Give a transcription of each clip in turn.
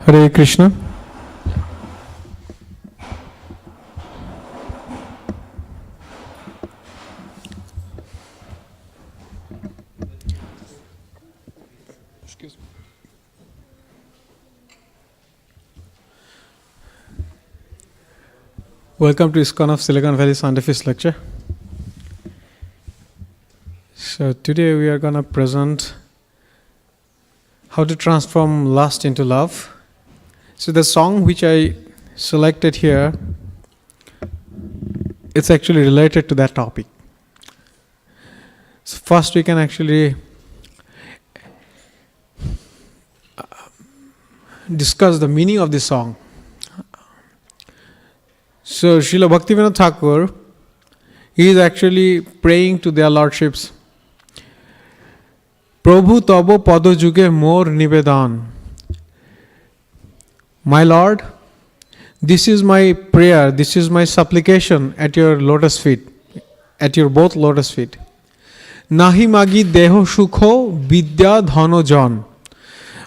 Hare Krishna. Welcome to ISKCON of Silicon Valley Scientific Lecture. So today we are going to present how to transform lust into love. So the song which I selected here, it's actually related to that topic. So first we can actually discuss the meaning of this song. So Srila Bhaktivinoda Thakur, he is actually praying to their lordships. Prabhu tabo pada juge mor nivedan. My Lord, this is my prayer, this is my supplication at your lotus feet, at your both lotus feet. Nahi magi deho sukho vidya dhano jan.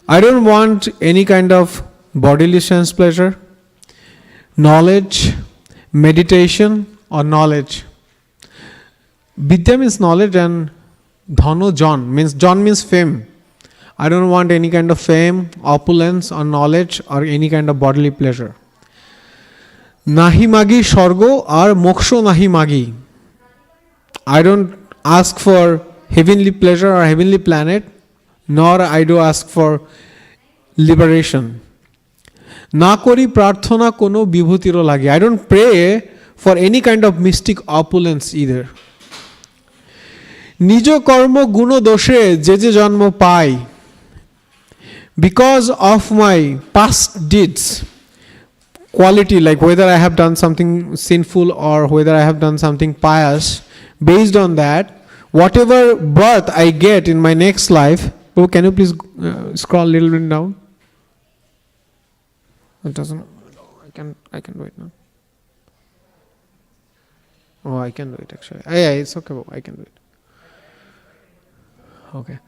I don't want any kind of bodily sense pleasure, knowledge, meditation or knowledge. Vidya means knowledge and dhano jan means fame. I don't want any kind of fame, opulence or knowledge or any kind of bodily pleasure. Nahi magi swargo or moksho nahi magi. I don't ask for heavenly pleasure or heavenly planet, nor I do ask for liberation. Na kori prarthana kono vibhutiro lagi. I don't pray for any kind of mystic opulence either. Nijo karma guno doshe je janmo pai. Because of my past deeds, quality, like whether I have done something sinful or whether I have done something pious, based on that, whatever birth I get in my next life, oh, can you please scroll a little bit down? It doesn't. I can do it now. Oh, I can do it actually. Yeah, it's okay. I can do it. Okay.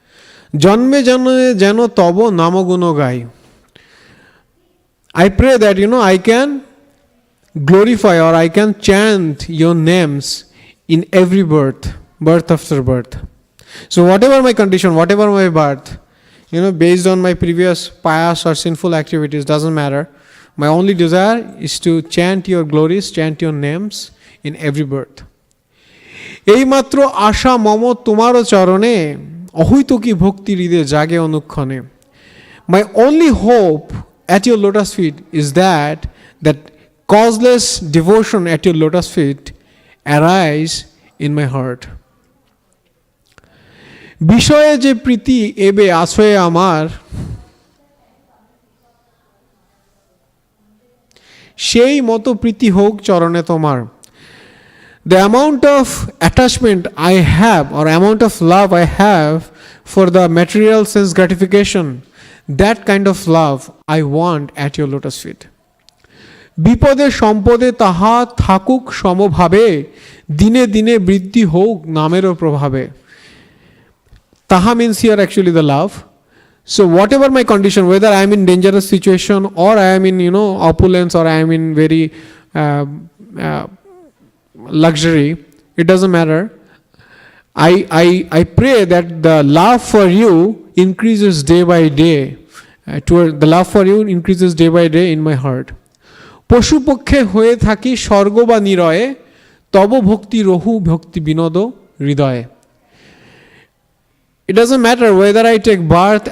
Janme jane jano tobo namaguno gai. I pray that I can glorify or I can chant your names in every birth after birth. So whatever my condition, whatever my birth, based on my previous pious or sinful activities, doesn't matter. My only desire is to chant your glories, chant your names in every birth. Ei matro asha mamo tumaro charone. অহৈত কি ভক্তি হৃদয়ে জাগে অনুক্ষণে. My only hope at your lotus feet is that causeless devotion at your lotus feet arise in my heart. বিষয়ে যে প্রীতি এবে আছয়ে আমার, সেই মতো প্রীতি হোক চরণে তোমার. The amount of attachment I have or amount of love I have for the material sense gratification, that kind of love I want at your lotus feet. বিপদে সম্পদে তাহা থাকুক সমভাবে, দিনে দিনে বৃদ্ধি হোক নামেরও প্রভাবে. Taha means here actually the love. So whatever my condition, whether I am in dangerous situation or I am in opulence or I am in very luxury, it doesn't matter. I pray that the love for you increases day by day. The love for you increases day by day in my heart. পশু পক্ষে হয়ে থাকি স্বর্গ বা নিরয়ে, তব ভক্তি রহু ভক্তি বিনোদ হৃদয়ে. It doesn't matter whether I take birth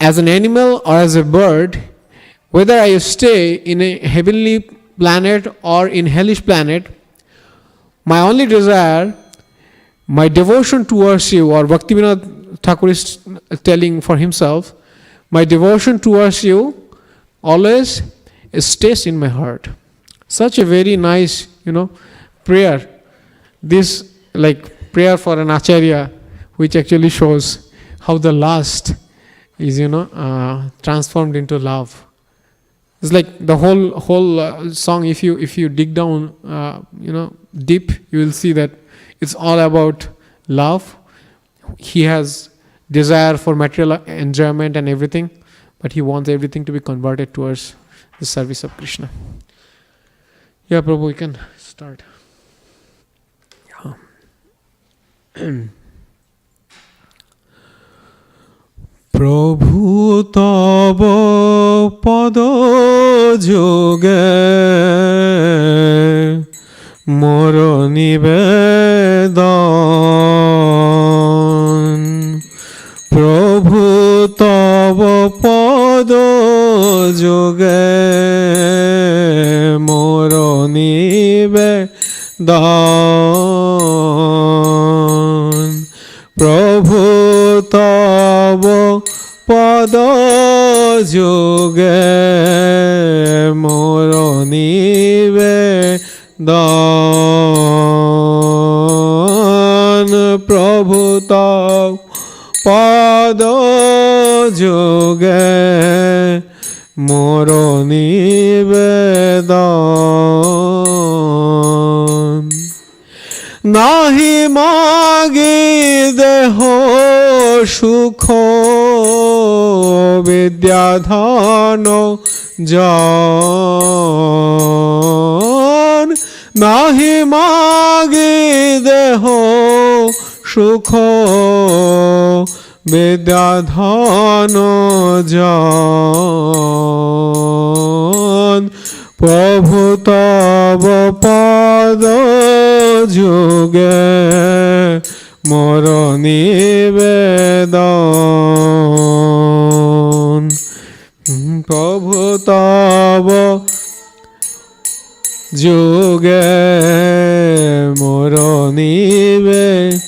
as an animal or as a bird, whether I stay in a heavenly planet or in hellish planet. My only desire, my devotion towards you, or Bhaktivinoda Thakur is telling for himself, my devotion towards you always stays in my heart. Such a very nice, prayer. This like prayer for an acharya, which actually shows how the lust is, transformed into love. It's like the whole song. If you dig down, deep, you will see that it's all about love. He has desire for material enjoyment and everything, but he wants everything to be converted towards the service of Krishna. Yeah, Prabhu, we can start. প্রভু তব পদ যোগে মোর নিবেদন, প্রভু তব পদ যোগে মোর নিবেদন, প্রভু তব পদ যোগে মোর নিবেদন, প্রভু তব পদ যোগে মোর নিবেদন, নাহি মাগি দেহ সুখ বিদ্যাধন জন, নাহি মাগি দেহ সুখ বিদ্যাধন জন, প্রভু তব পদ যোগে মোর নিবেদন, প্রভু তব যোগে মোর নিবেদন,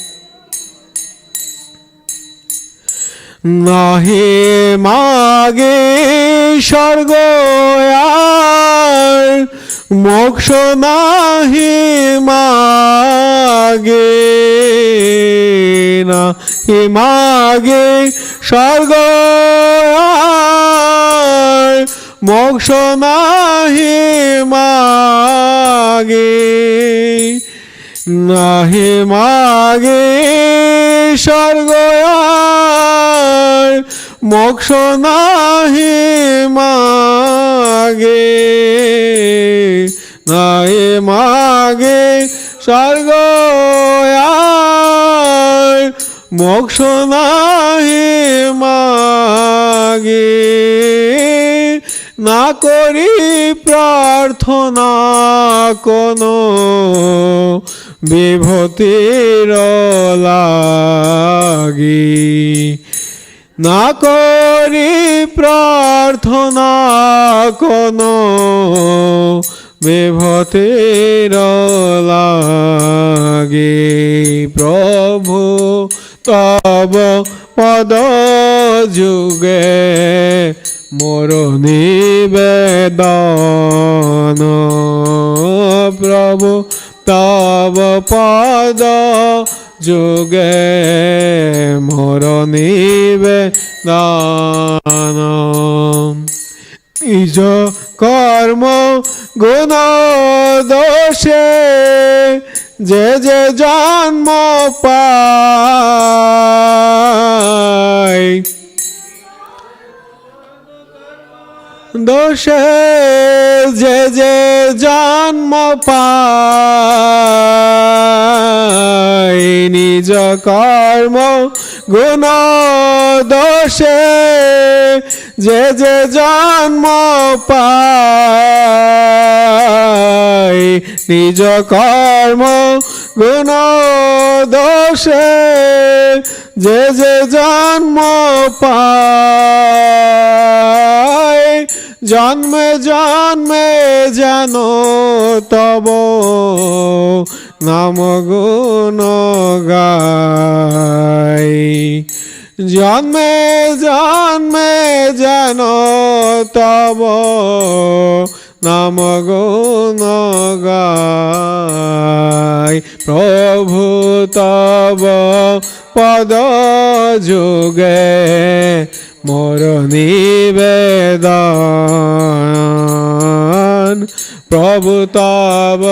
নাহি মাগে স্বর্গ আর মোক্ষ, নাহি মাগে, নাহি মাগে স্বর্গ আর মোক্ষ, নাহি মাগে, নাহি মাগে স্বর্গ আর মোক্ষ, নাহি মাগে, নাহি মাগে স্বর্গ আর মোক্ষ, নাহি মাগে, না করি প্রার্থনা কোনো বিভূতির লাগি, না করি প্রার্থনা কোনো বিভূতির লাগি, প্রভু তব পদ যুগে মোর নিবেদন, প্রভু তব পদ যুগে মোর নিবেদন, নিজ কর্ম গুণ দোষে যে যে জন্ম পায়, দোষে যে যে জন্ম পায়, নিজ কর্ম গুণ দোষে যে যে জন্ম পায়, নিজ কর্ম গুণ দোষে যে যে জন্ম পায়, জন্মে জন্মে যেন তব নাম গুণ গাই, জন্মে জন্মে যেন তব নাম গুণ গাই, প্রভু তব পদ যুগে মোর নিবেদন, প্রভু তব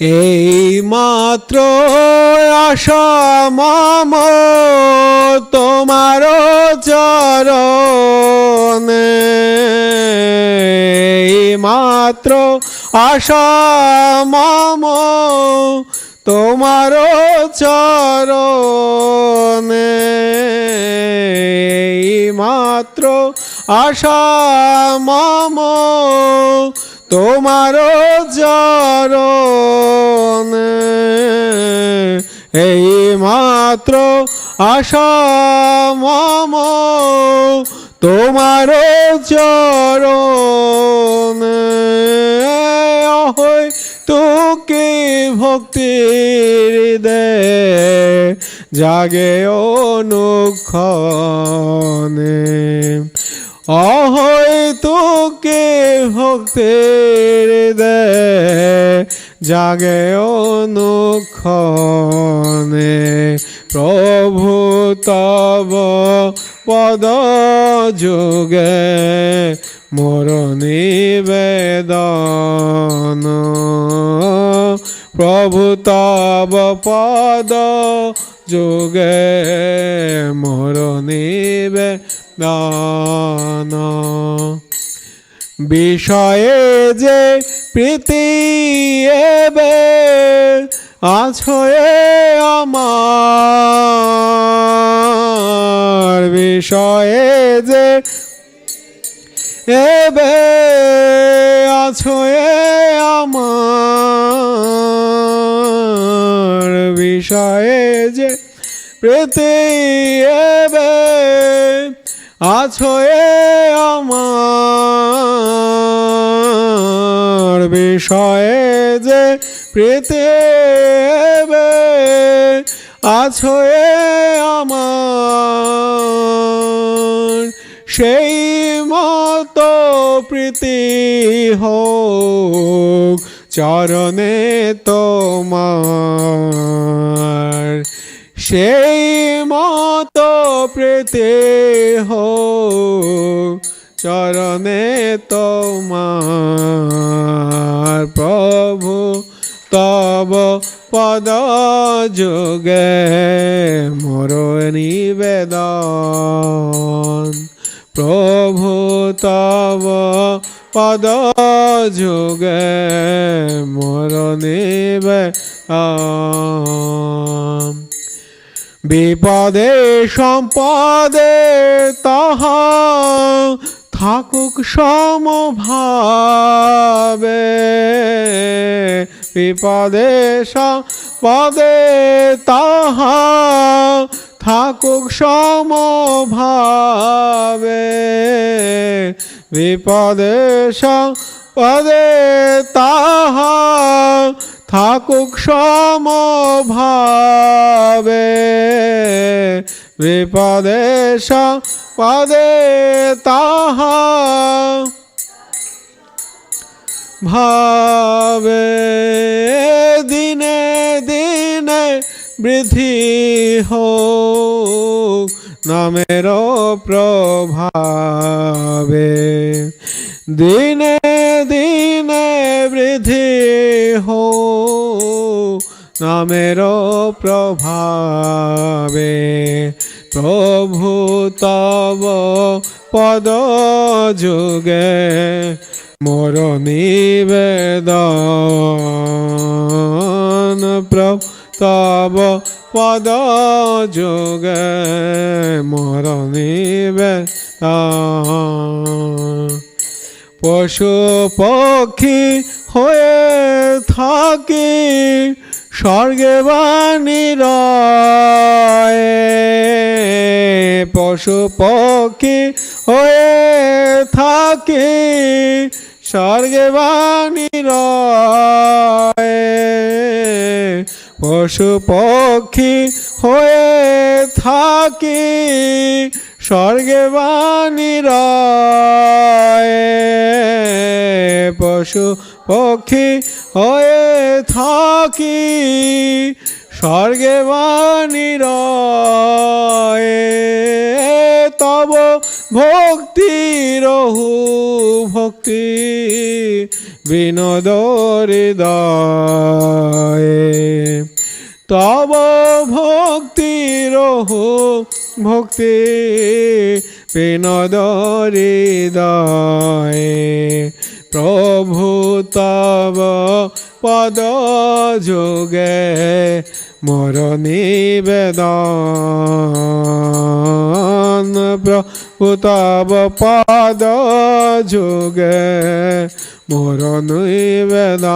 এই মাত্র আশা মম তোমার চরণে, এই মাত্র আশা মম তোমার চরণে, এই মাত্র আশা মম তোমার চরণে, এই মাত্র আশা মম তোমার চরণে। অহৈ তোকে ভক্তির দে জাগে অনুক্ষণে, অহৈ তোকে ভক্তির দে জাগে অনুক্ষণে। প্রভু তব পদ যুগে মোর নিবেদন, প্রভু তব পদ যুগে মোর নিবেদন। বিষয়ে যে প্রীতি এবে আছয়ে আমার, বিষয়ে যে এবে আছয়ে আমার, বিষয়ে যে প্রীতি এবে আছয়ে আমার, বিষয়ে যে প্রীতি এবে আছয়ে আমার, সেই মতো প্রীতি হোক চরণে তোমার, সেই মতো প্রীতি হোক চরণে তোমার। প্রভু তব পদ যুগে মোর নিবেদন, প্রভু তব পদ যুগে মোর নিবেদন। বিপদে সম্পদে তাহা থাকুক সমভাবে, বিপদে সম্পদে তাহা থাকুক সমভাবে, বিপদে সম্পদে তাহা থাকুক সমভাবে, বিপদে সম্পদে তাহা ভাবে, দিনে দিনে বৃদ্ধি হোক নামের প্রভাবে, দিনে দিনে বৃদ্ধি হোক নামের প্রভাবে। প্রভু তব পদ যুগে মোর নিবেদন, প্রভু তব পদ যুগে মোর নিবেদন। পশু পক্ষী হয়ে থাকি স্বর্গে বাণীরয়ে, পশু পক্ষী হয়ে থাকি স্বর্গে বাণীরয়ে, পশু পক্ষী হয়ে থাকি স্বর্গে বাণীরয়ে, পশু পক্ষী হয়ে থাকি স্বর্গে বাণী রয়ে তব ভক্তির ভক্তি বিনোদ হৃদয়ে তব ভক্তির ভক্তি বিনোদ হৃদয়ে প্রভু তব পদ যোগে মোর নিবেদন প্রভু তব পদ যোগে মোর নিবেদন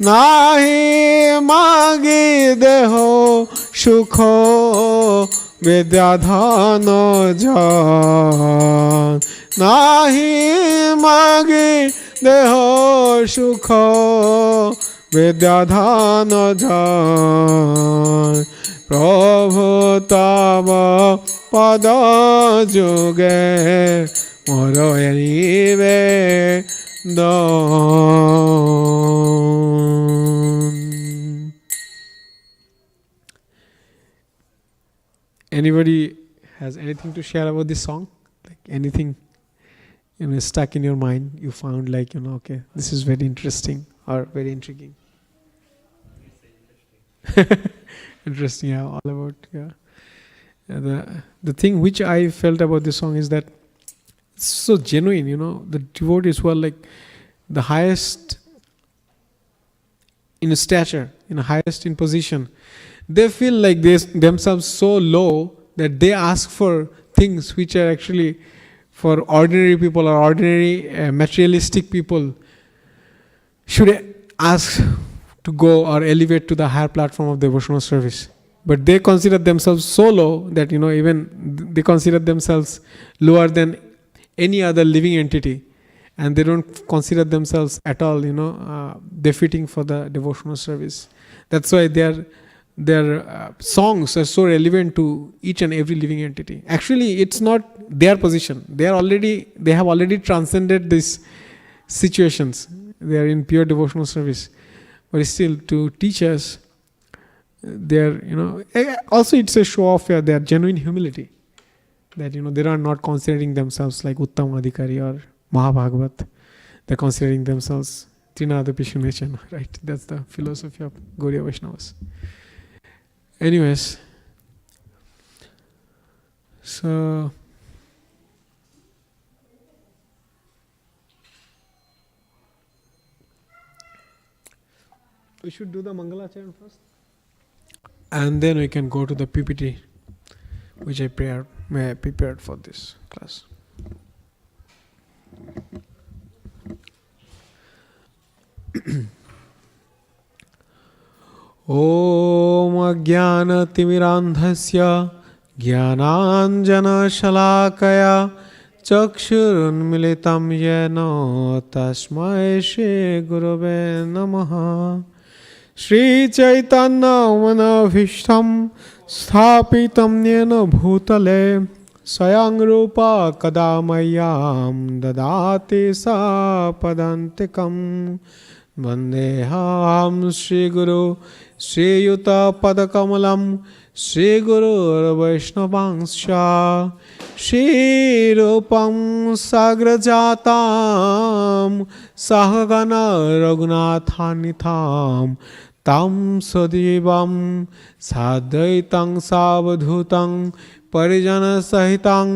নাহি মাগি দেহ সুখ বিদ্যাধন জন নাহি মাগি দেহ সুখ বিদ্যাধন জন প্রভু তব পদ যোগে মোর নিবেদন. Anybody has anything to share about this song? Like anything stuck in your mind, you found like, okay, this is very interesting or very intriguing. Interesting, yeah, all about, yeah. The thing which I felt about this song is that it's so genuine, the devotees were like the highest in stature, highest in position. They feel like themselves so low that they ask for things which are actually for ordinary people or ordinary materialistic people should ask to go or elevate to the higher platform of devotional service. But they consider themselves so low that even they consider themselves lower than any other living entity, and they don't consider themselves at all befitting for the devotional service. That's why their songs are so relevant to each and every living entity. Actually, it's not their position. They have already transcended these situations. They are in pure devotional service. But still, to teach us, also it's a show of their genuine humility. That they are not considering themselves like Uttam Adhikari or Mahabhagavat. They're considering themselves Trinada Pishunechana, right? That's the philosophy of Gaudiya Vaishnavas. Anyways, so we should do the Mangala chant first, and then we can go to the PPT which I prepared for this class. Om Ajnanatimirandhasya Jnananjanashalakaya Chakshurunmilitam Yena Tasmai Shri Gurave Namaha. Shri Chaitanya Manabhishtam Sthapitam Yena Bhutale Swayang Rupa Kadamayam Dadati Sapadantikam Vandeham Shri Guru Shri Yuta Padakamalam Shri Guru Vaishnavangsha Shri Rupam Sagrajatam Sahagana Raghunathanitham Tam Sadivam Sadhaitang Savadhutang Parijana Sahitang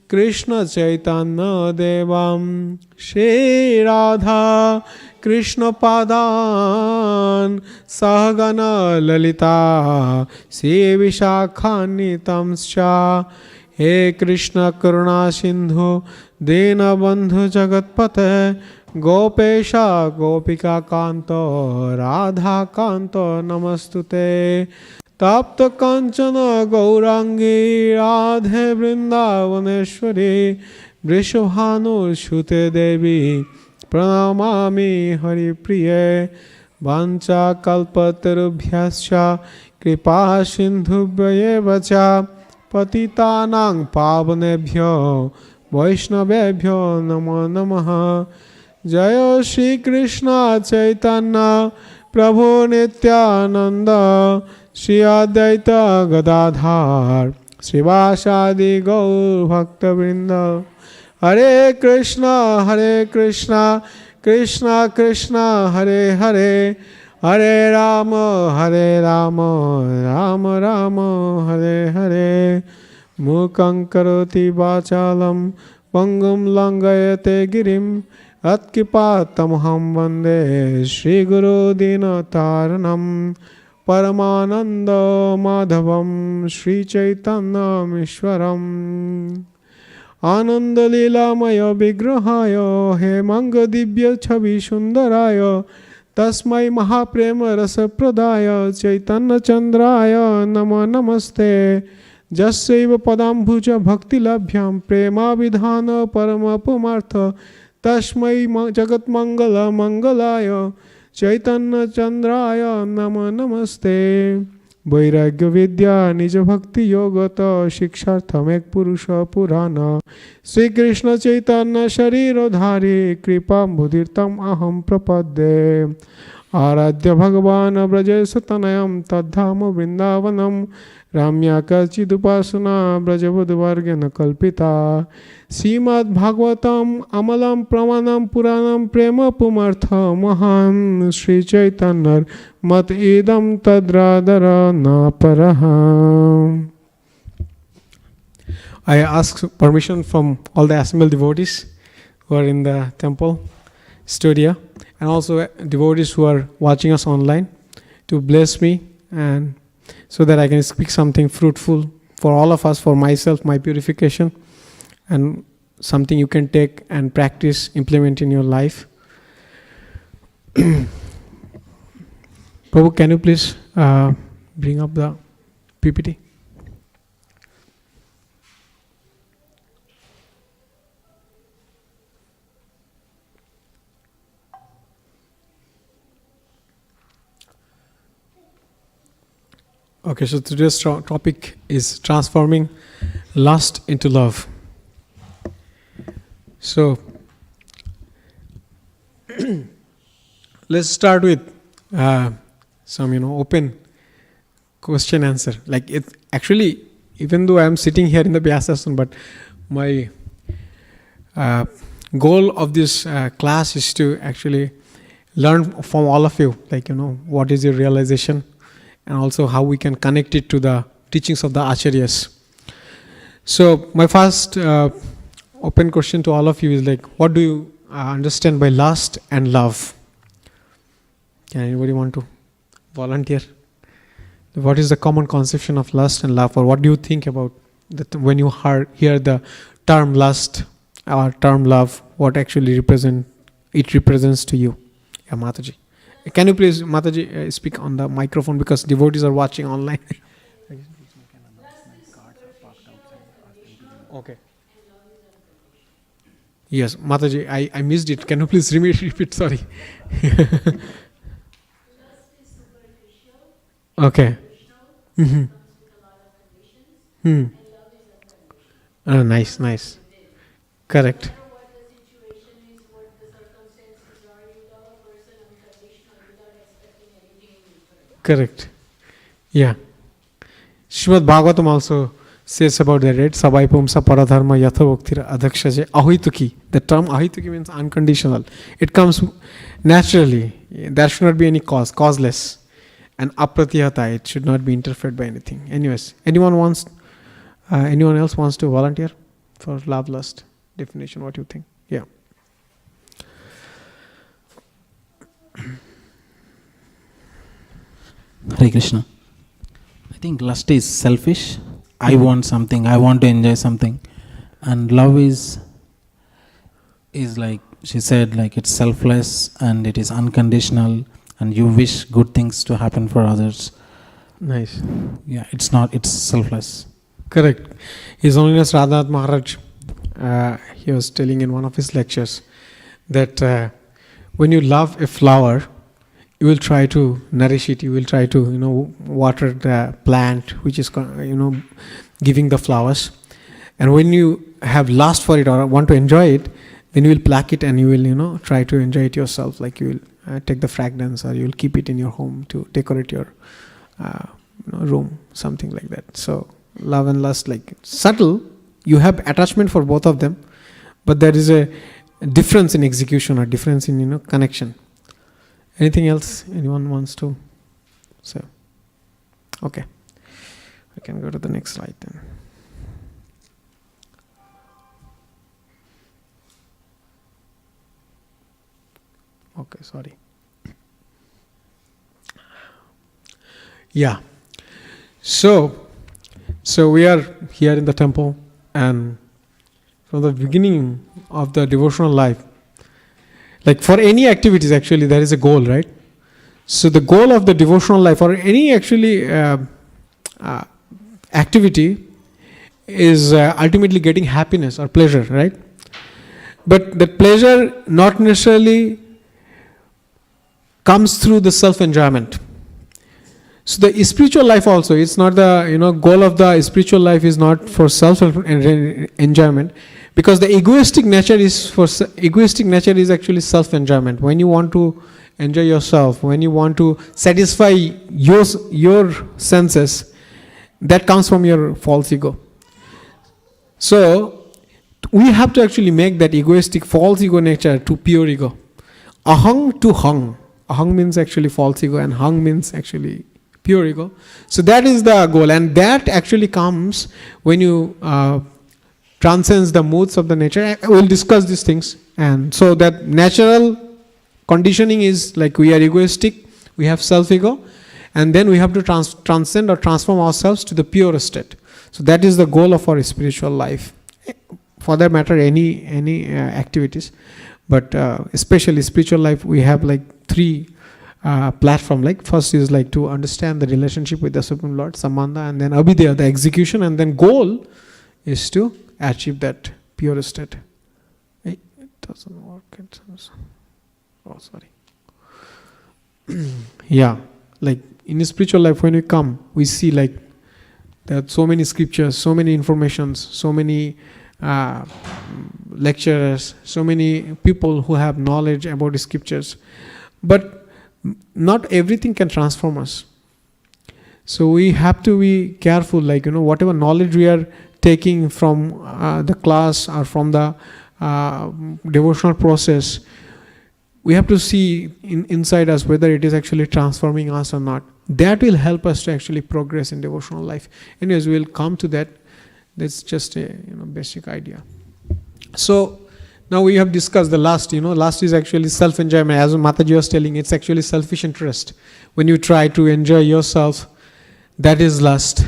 Krishna Chaitanya Devam Shri Radha Krishna Padan Sahagana Lalita Shri Vishakanitamscha He Krishna Karuna Sindhu Dina Bandhu Jagatpate Gopesha Gopika Kanto Radha Kanto Namastute Tapta Kanchana Gaurangi Radhe Vrindavaneshwari Vrishabhanu Shute Devi Pranamami Hari Priye Vancha Kalpatarubhyascha Kripa Sindhubhayeva cha Patitanang Pavanebhyo Vaishnavebhyo Namo Namaha. Jaya Shri Krishna Chaitanya Prabhu Nityananda, Shri Advaita Gadadhar, Srivasadi Gaur Bhakta Vrinda. Hare Krishna, Krishna Krishna, Hare Hare, Hare Rama, Rama Rama, Hare Hare. Mukhaṁ karoti vachalam, Pangum langayate girim, Atkipatamaham vande, Shri Guru Dinataranam, Paramananda Madhavam, Shri Chaitanya Mishwaram. Ananda Lilamaya Vigrahaya, He Manga Dibya Chavi Sundaraya, Tasmai Mahaprema Rasa Pradaya, Chaitanya Chandraya, Nama Namaste. Jasyaiva Padambhuja Bhakti Labhyam, Prema Vidhana Parama Pumartha, Tashmai Jagat Mangala Mangalaya, Chaitanya Chandraya, Nama Namaste. Vairagya Vidya Nija Bhakti Yogata Shikshartham Ek Purusha Purana Sri Krishna Chaitanya Shariro Dhari Kripam Budhirtam Aham Prapadde Aradhya Bhagavana Braja Satanayam Tadhama Vrindavanam Ramya Kachidupasana Brajavadvargana Kalpita Srimad Bhagavatam Amalam Pramanam Puranam Prema Pumartha Maham Sri Chaitanya Mat Idam Tadradara Naparaha. I ask permission from all the assembled devotees who are in the temple studio and also devotees who are watching us online to bless me and so that I can speak something fruitful for all of us, for myself, my purification, and something you can take and practice, implement in your life. Prabhu, can you please bring up the PPT? Okay, so today's topic is transforming lust into love. So, let's start with some, open question answer. Like it actually, even though I am sitting here in the Vyasasana, but my goal of this class is to actually learn from all of you. Like what is your realization, and also how we can connect it to the teachings of the Acharyas. So my first open question to all of you is like, what do you understand by lust and love? Can anybody want to volunteer? What is the common conception of lust and love, or what do you think about that when you hear the term lust or term love? What actually represents to you? Yeah, Mataji. Can you please, Mataji, speak on the microphone because devotees are watching online. Okay. Yes, Mataji, I missed it. Can you please repeat? Sorry. Okay. Mm-hmm. Nice. Correct. Correct. Yeah. Srimad Bhagavatam also says about that, right? Sabai pumsa paradharma yatha bhaktira adhakshaje ahituki. The term ahituki means unconditional. It comes naturally. There should not be any causeless. And apratihata, it should not be interfered by anything. Anyways, anyone else wants to volunteer for love lust definition? What do you think? Yeah. Hare Krishna. I think lust is selfish. I want something. I want to enjoy something. And love is like she said, like it's selfless and it is unconditional, and you wish good things to happen for others. Nice. Yeah, it's selfless. Correct. His Holiness Radhanath Maharaj, he was telling in one of his lectures that when you love a flower, you will try to nourish it. You will try to, water the plant, which is, giving the flowers. And when you have lust for it or want to enjoy it, then you will pluck it and you will, try to enjoy it yourself. Like you take the fragrance, or you'll keep it in your home to decorate your room, something like that. So love and lust, like subtle, you have attachment for both of them, but there is a difference in execution or difference in connection. Anything else anyone wants to say? Okay, we can go to the next slide then. Okay, sorry. Yeah. So we are here in the temple, and from the beginning of the devotional life, like for any activities, actually there is a goal, right? So the goal of the devotional life, or any actually activity, is ultimately getting happiness or pleasure, right? But that pleasure not necessarily comes through the self-enjoyment. So the spiritual life also, it's not the goal of the spiritual life is not for self-enjoyment, because the egoistic nature is actually self-enjoyment. When you want to enjoy yourself, when you want to satisfy your senses, that comes from your false ego. So we have to actually make that egoistic false ego nature to pure ego. Ahang to hang. Ahang means actually false ego, and hang means actually pure ego. So that is the goal, and that actually comes when you transcends the moods of the nature. I will discuss these things. And so that natural conditioning is like we are egoistic, we have self-ego, and then we have to transcend or transform ourselves to the pure state. So that is the goal of our spiritual life. For that matter, any activities, but especially spiritual life, we have like three platform. Like first is like to understand the relationship with the Supreme Lord, Sambandha, and then Abhidya, the execution, and then goal is to achieve that pure state. It doesn't work. Oh, sorry. Yeah, like in spiritual life, when we come, we see like there are so many scriptures, so many informations, so many lecturers, so many people who have knowledge about the scriptures, but not everything can transform us. So we have to be careful, like whatever knowledge we are taking from the class or from the devotional process, we have to see inside us whether it is actually transforming us or not. That will help us to actually progress in devotional life. Anyways, we will come to that. That's just a basic idea. So now we have discussed the lust. Lust is actually self-enjoyment. As Mataji was telling, it's actually selfish interest. When you try to enjoy yourself, that is lust.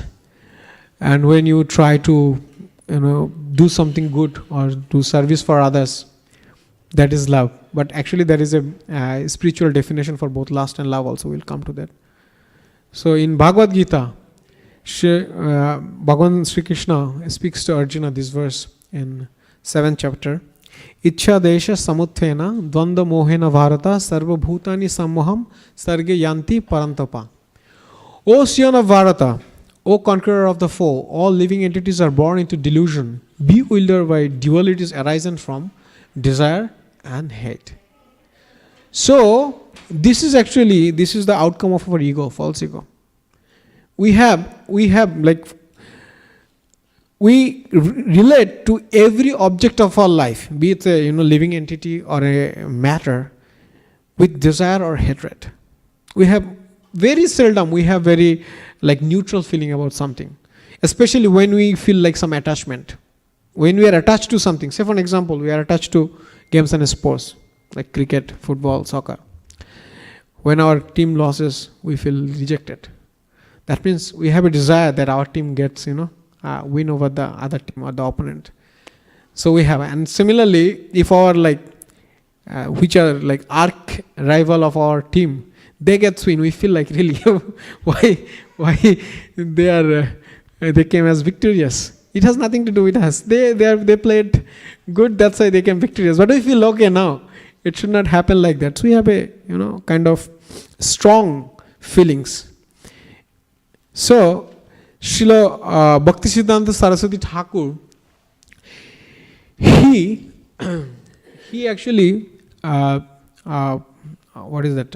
And when you try to do something good or do service for others, that is love. But actually there is a spiritual definition for both lust and love also. We'll come to that. So in Bhagavad Gita, Bhagavan Sri Krishna speaks to Arjuna this verse in 7th chapter. Ichha desha samuthena dvanda mohena bharata sarva bhutani sammoham sarge yanti parantapa. O son of Bharata, O conqueror of the foe, all living entities are born into delusion, bewildered by dualities arising from desire and hate. So this is the outcome of our ego, false ego. We relate to every object of our life, be it a living entity or a matter, with desire or hatred. We have very seldom very neutral feeling about something, especially when we feel like some attachment. When we are attached to something, say for an example, we are attached to games and sports like cricket, football, soccer. When our team loses, we feel rejected. That means we have a desire that our team gets win over the other team or the opponent. So we have, and similarly, if our which are arch rival of our team, they get win, we feel like really why they came as victorious. It has nothing to do with us. They played good, that's why they came victorious. But we feel okay now. It should not happen like that. So we have a kind of strong feelings. So Srila Bhaktisiddhanta Saraswati Thakur, he actually what is that?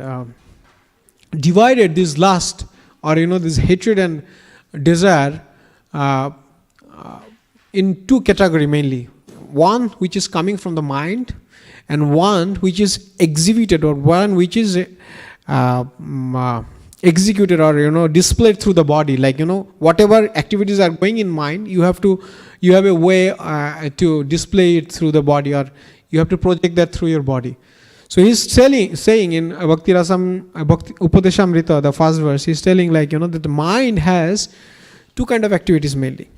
Divided this lust, or this hatred and desire in two categories mainly. One which is coming from the mind, and one which is exhibited, or one which is executed, or displayed through the body. Like whatever activities are going in mind, you have a way to display it through the body, or you have to project that through your body. So he's saying in Bhakti Upadeshamrita, the first verse, he's telling that the mind has two kind of activities mainly.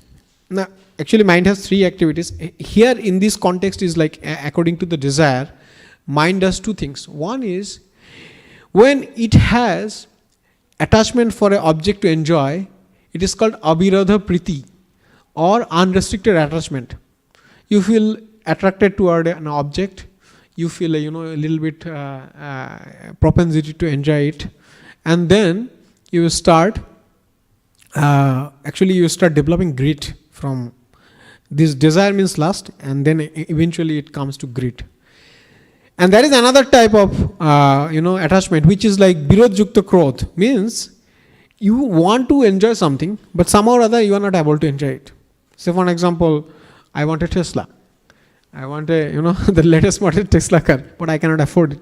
Now, actually mind has three activities. Here in this context is like according to the desire, mind does two things. One is when it has attachment for an object to enjoy, it is called abhirodha priti, or unrestricted attachment. You feel attracted toward an object, you feel a little bit propensity to enjoy it, and then you start developing greed from this. Desire means lust, and then eventually it comes to greed. And there is another type of attachment, which is like birod yukta krodh, means you want to enjoy something, but somehow or other you are not able to enjoy it. Say for example, I want a Tesla. I want the latest model Tesla car, but I cannot afford it.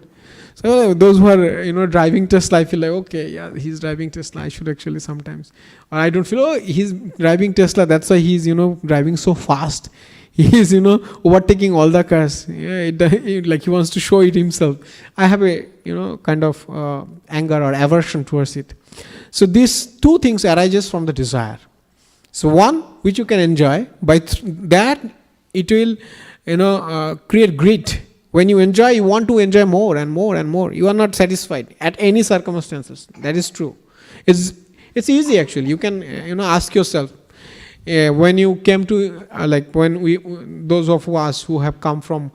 So those who are driving Tesla, I feel like, okay, yeah, he's driving Tesla, I should actually sometimes. Or I don't feel, oh, he's driving Tesla, that's why he's driving so fast. He is overtaking all the cars. Yeah, like he wants to show it himself. I have a kind of anger or aversion towards it. So these two things arises from the desire. So one which you can enjoy, by that it will create greed. When you enjoy, you want to enjoy more and more and more. You are not satisfied at any circumstances. That is true. It's easy actually. You can ask yourself, when you came to those of us who have come from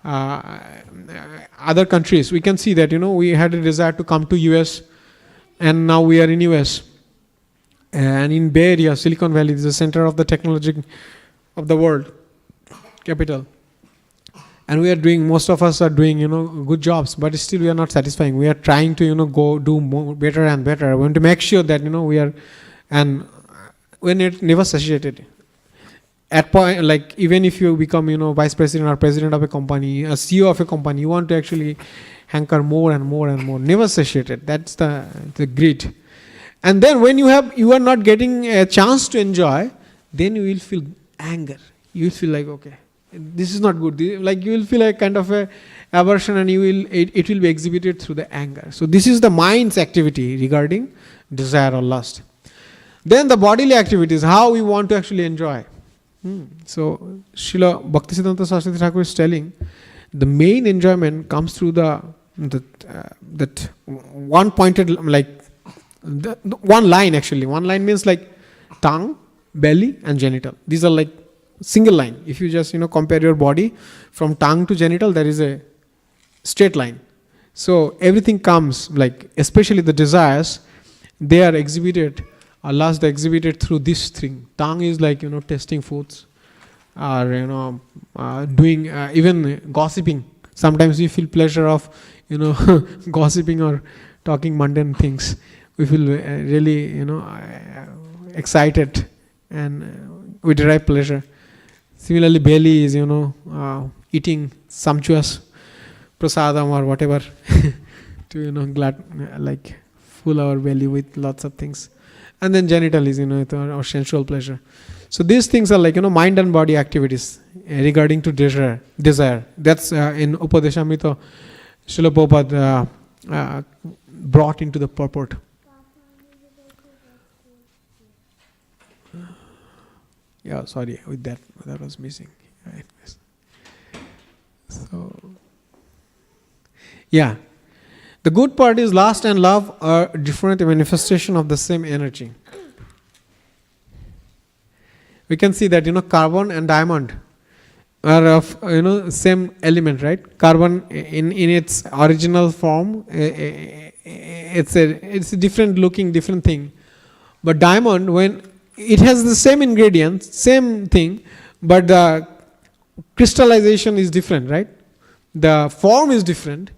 other countries, we can see that we had a desire to come to US, and now we are in US, and in Bay Area, Silicon Valley is the center of the technology of the world, capital. And we are doing, most of us are doing, good jobs, but still we are not satisfying. We are trying to, go do more, better and better. We want to make sure that, we are, and when it never satiated. At point, like even if you become, vice president or president of a company, a CEO of a company, you want to actually hanker more and more and more. Never satiated. That's the greed. And then when you are not getting a chance to enjoy, then you will feel anger. You will feel like, okay, this is not good. Like you will feel a kind of a aversion, and it will be exhibited through the anger. So this is the mind's activity regarding desire or lust. Then the bodily activities, how we want to actually enjoy. So Srila Bhaktisiddhanta Saraswati Thakur is telling, the main enjoyment comes through that one pointed, like one line actually. One line means like tongue, belly and genital. These are like single line. If you just compare your body from tongue to genital, there is a straight line. So everything comes, like especially the desires, they are exhibited, or last they exhibited through this thing. Tongue is like tasting foods, or doing even gossiping. Sometimes we feel pleasure of gossiping or talking mundane things. We feel really excited, and we derive pleasure. Similarly, belly is eating sumptuous prasadam or whatever to glad, like full our belly with lots of things. And then genital is our sensual pleasure. So these things are like mind and body activities regarding to desire. That's in Upadeshamrita, Srila Prabhupada brought into the purport. Yeah, sorry, with that was missing. So, yeah. The good part is lust and love are different manifestation of the same energy. We can see that carbon and diamond are of same element, right? Carbon in its original form, it's a different looking, different thing. But diamond, when it has the same ingredients, same thing, but the crystallization is different, right? The form is different.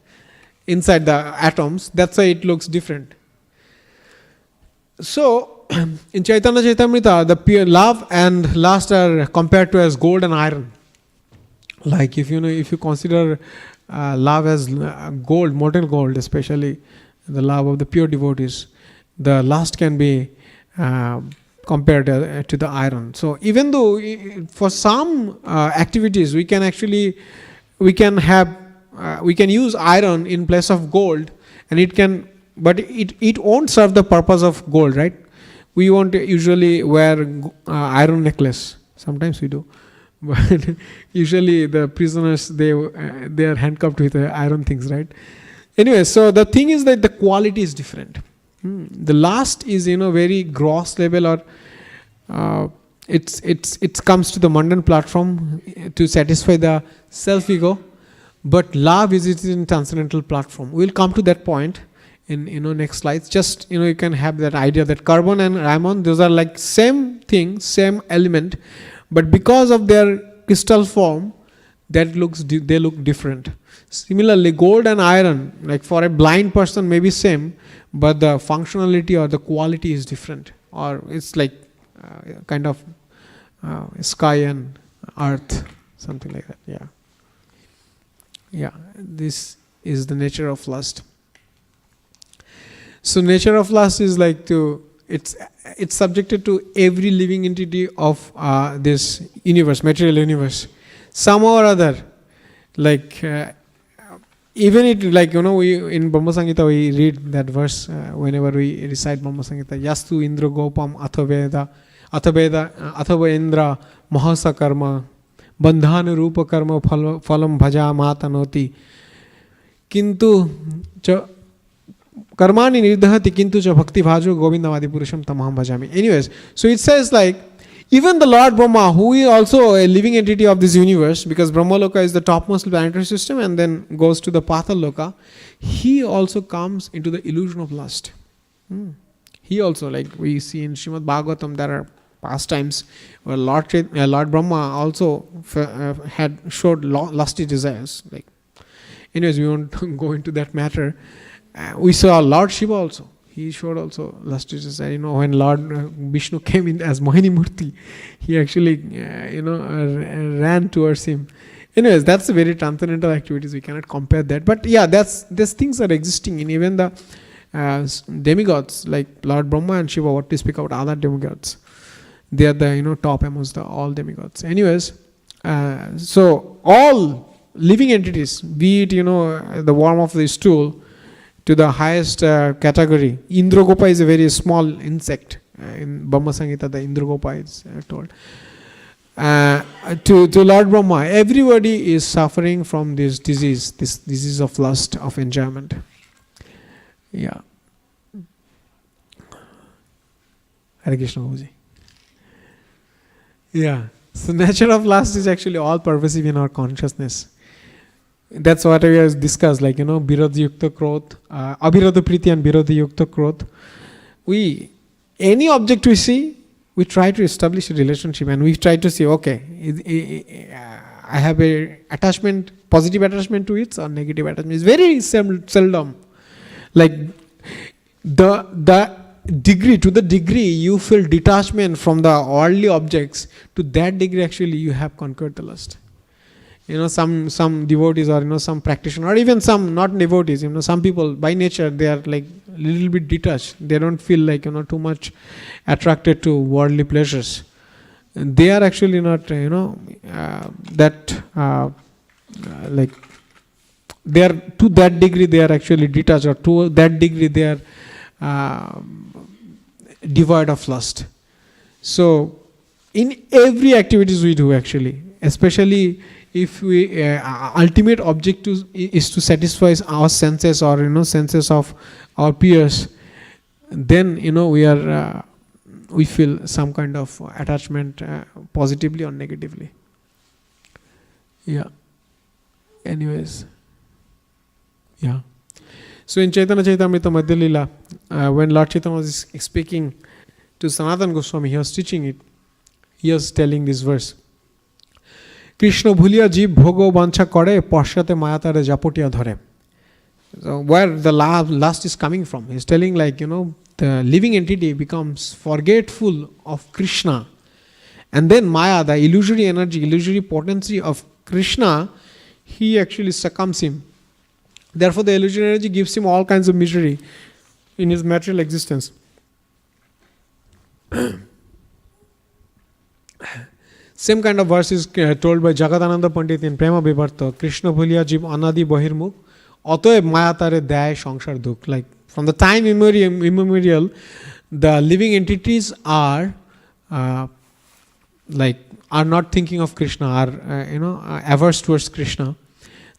inside the atoms. That's why it looks different. So, in Chaitanya Chaitamrita, the pure love and lust are compared to as gold and iron. Like if you consider love as gold, molten gold, especially the love of the pure devotees, the lust can be compared to the iron. So even though for some activities we can use iron in place of gold, and but it won't serve the purpose of gold, right? We won't usually wear iron necklace. Sometimes we do, but usually the prisoners they are handcuffed with iron things, right? Anyway, so the thing is that the quality is different. The last is very gross level, or it comes to the mundane platform to satisfy the self ego, but love is in transcendental platform. We'll come to that point in next slides. Just you can have that idea that carbon and diamond, those are like same thing, same element, but because of their crystal form, they look different. Similarly, gold and iron, like for a blind person may be same, but the functionality or the quality is different, or it's like kind of sky and earth, something like that. Yeah, this is the nature of lust. So nature of lust is like it's subjected to every living entity of this universe, material universe, somehow or other. Like even it, like we in Brahma Samhita we read that verse whenever we recite Brahma Samhita. Yastu Indra Gopam Athava Indra Mahasa Karma Bandhana Rupa Karma Phalam Bhaja Matanoti Kintu Karmani Nirdhati Kintu Cha Bhakti Bhajo Govindavadi Purusham Tamaham Bhajami. Anyways, so it says like even the Lord Brahma, who is also a living entity of this universe, because Brahma Loka is the topmost planetary system and then goes to the Patal Loka, he also comes into the illusion of lust. He also, like we see in Srimad Bhagavatam, there are pastimes where Lord Brahma also had showed lusty desires. Like, anyways, we won't go into that matter. We saw Lord Shiva also. He showed also lusty desire. When Lord Vishnu came in as Mohini Murti, he actually, ran towards him. Anyways, that's a very transcendental activities. We cannot compare that. But yeah, these things are existing in even the demigods like Lord Brahma and Shiva. What to speak about other demigods? They are the top amongst all demigods. Anyways, so all living entities, be it the worm of the stool, to the highest category. Indragopa is a very small insect. In Brahma Samhita, the Indragopa is told. To Lord Brahma, everybody is suffering from this disease of lust, of enjoyment. Yeah. Hare Krishna Babuji. Yeah. So nature of lust is actually all pervasive in our consciousness. That's what we have discussed, like, Virodha Yukta Krodh, Abhirodha Priti and Virodha Yukta Krodh. Any object we see, we try to establish a relationship and we try to see, okay, I have a attachment, positive attachment to it or negative attachment. It's very seldom. Like, the degree you feel detachment from the worldly objects, to that degree actually you have conquered the lust. Some devotees or some practitioners, or even some not devotees, some people by nature they are like a little bit detached. They don't feel like too much attracted to worldly pleasures. They are actually not like they are to that degree they are actually detached, or to that degree they are devoid of lust. So in every activities we do actually, especially if we ultimate objective is to satisfy our senses or senses of our peers, then we feel some kind of attachment positively or negatively. Yeah. Anyways. Yeah. So in Chaitanya Chaitamrita Madhya Lila, when Lord Chaitanya was speaking to Sanatana Goswami, he was teaching it. He was telling this verse. Krishna ভুলিয়া জীব ভোগ বাঞ্ছা করে পশ্চাতে মায়াতারে জাপটিয়া ধরে. So where the lust is coming from? He's telling like, the living entity becomes forgetful of Krishna. And then Maya, the illusory energy, illusory potency of Krishna, he actually succumbs him. Therefore, the illusory energy gives him all kinds of misery in his material existence. Same kind of verse is told by Jagadananda Pandit in Prema Vivarta. Krishna bhuliya jib anadi bahirmukh, অতএব মায়া তারে দেয় সংসার দুঃখ. Like from the time immemorial, the living entities are not thinking of Krishna, are averse towards Krishna.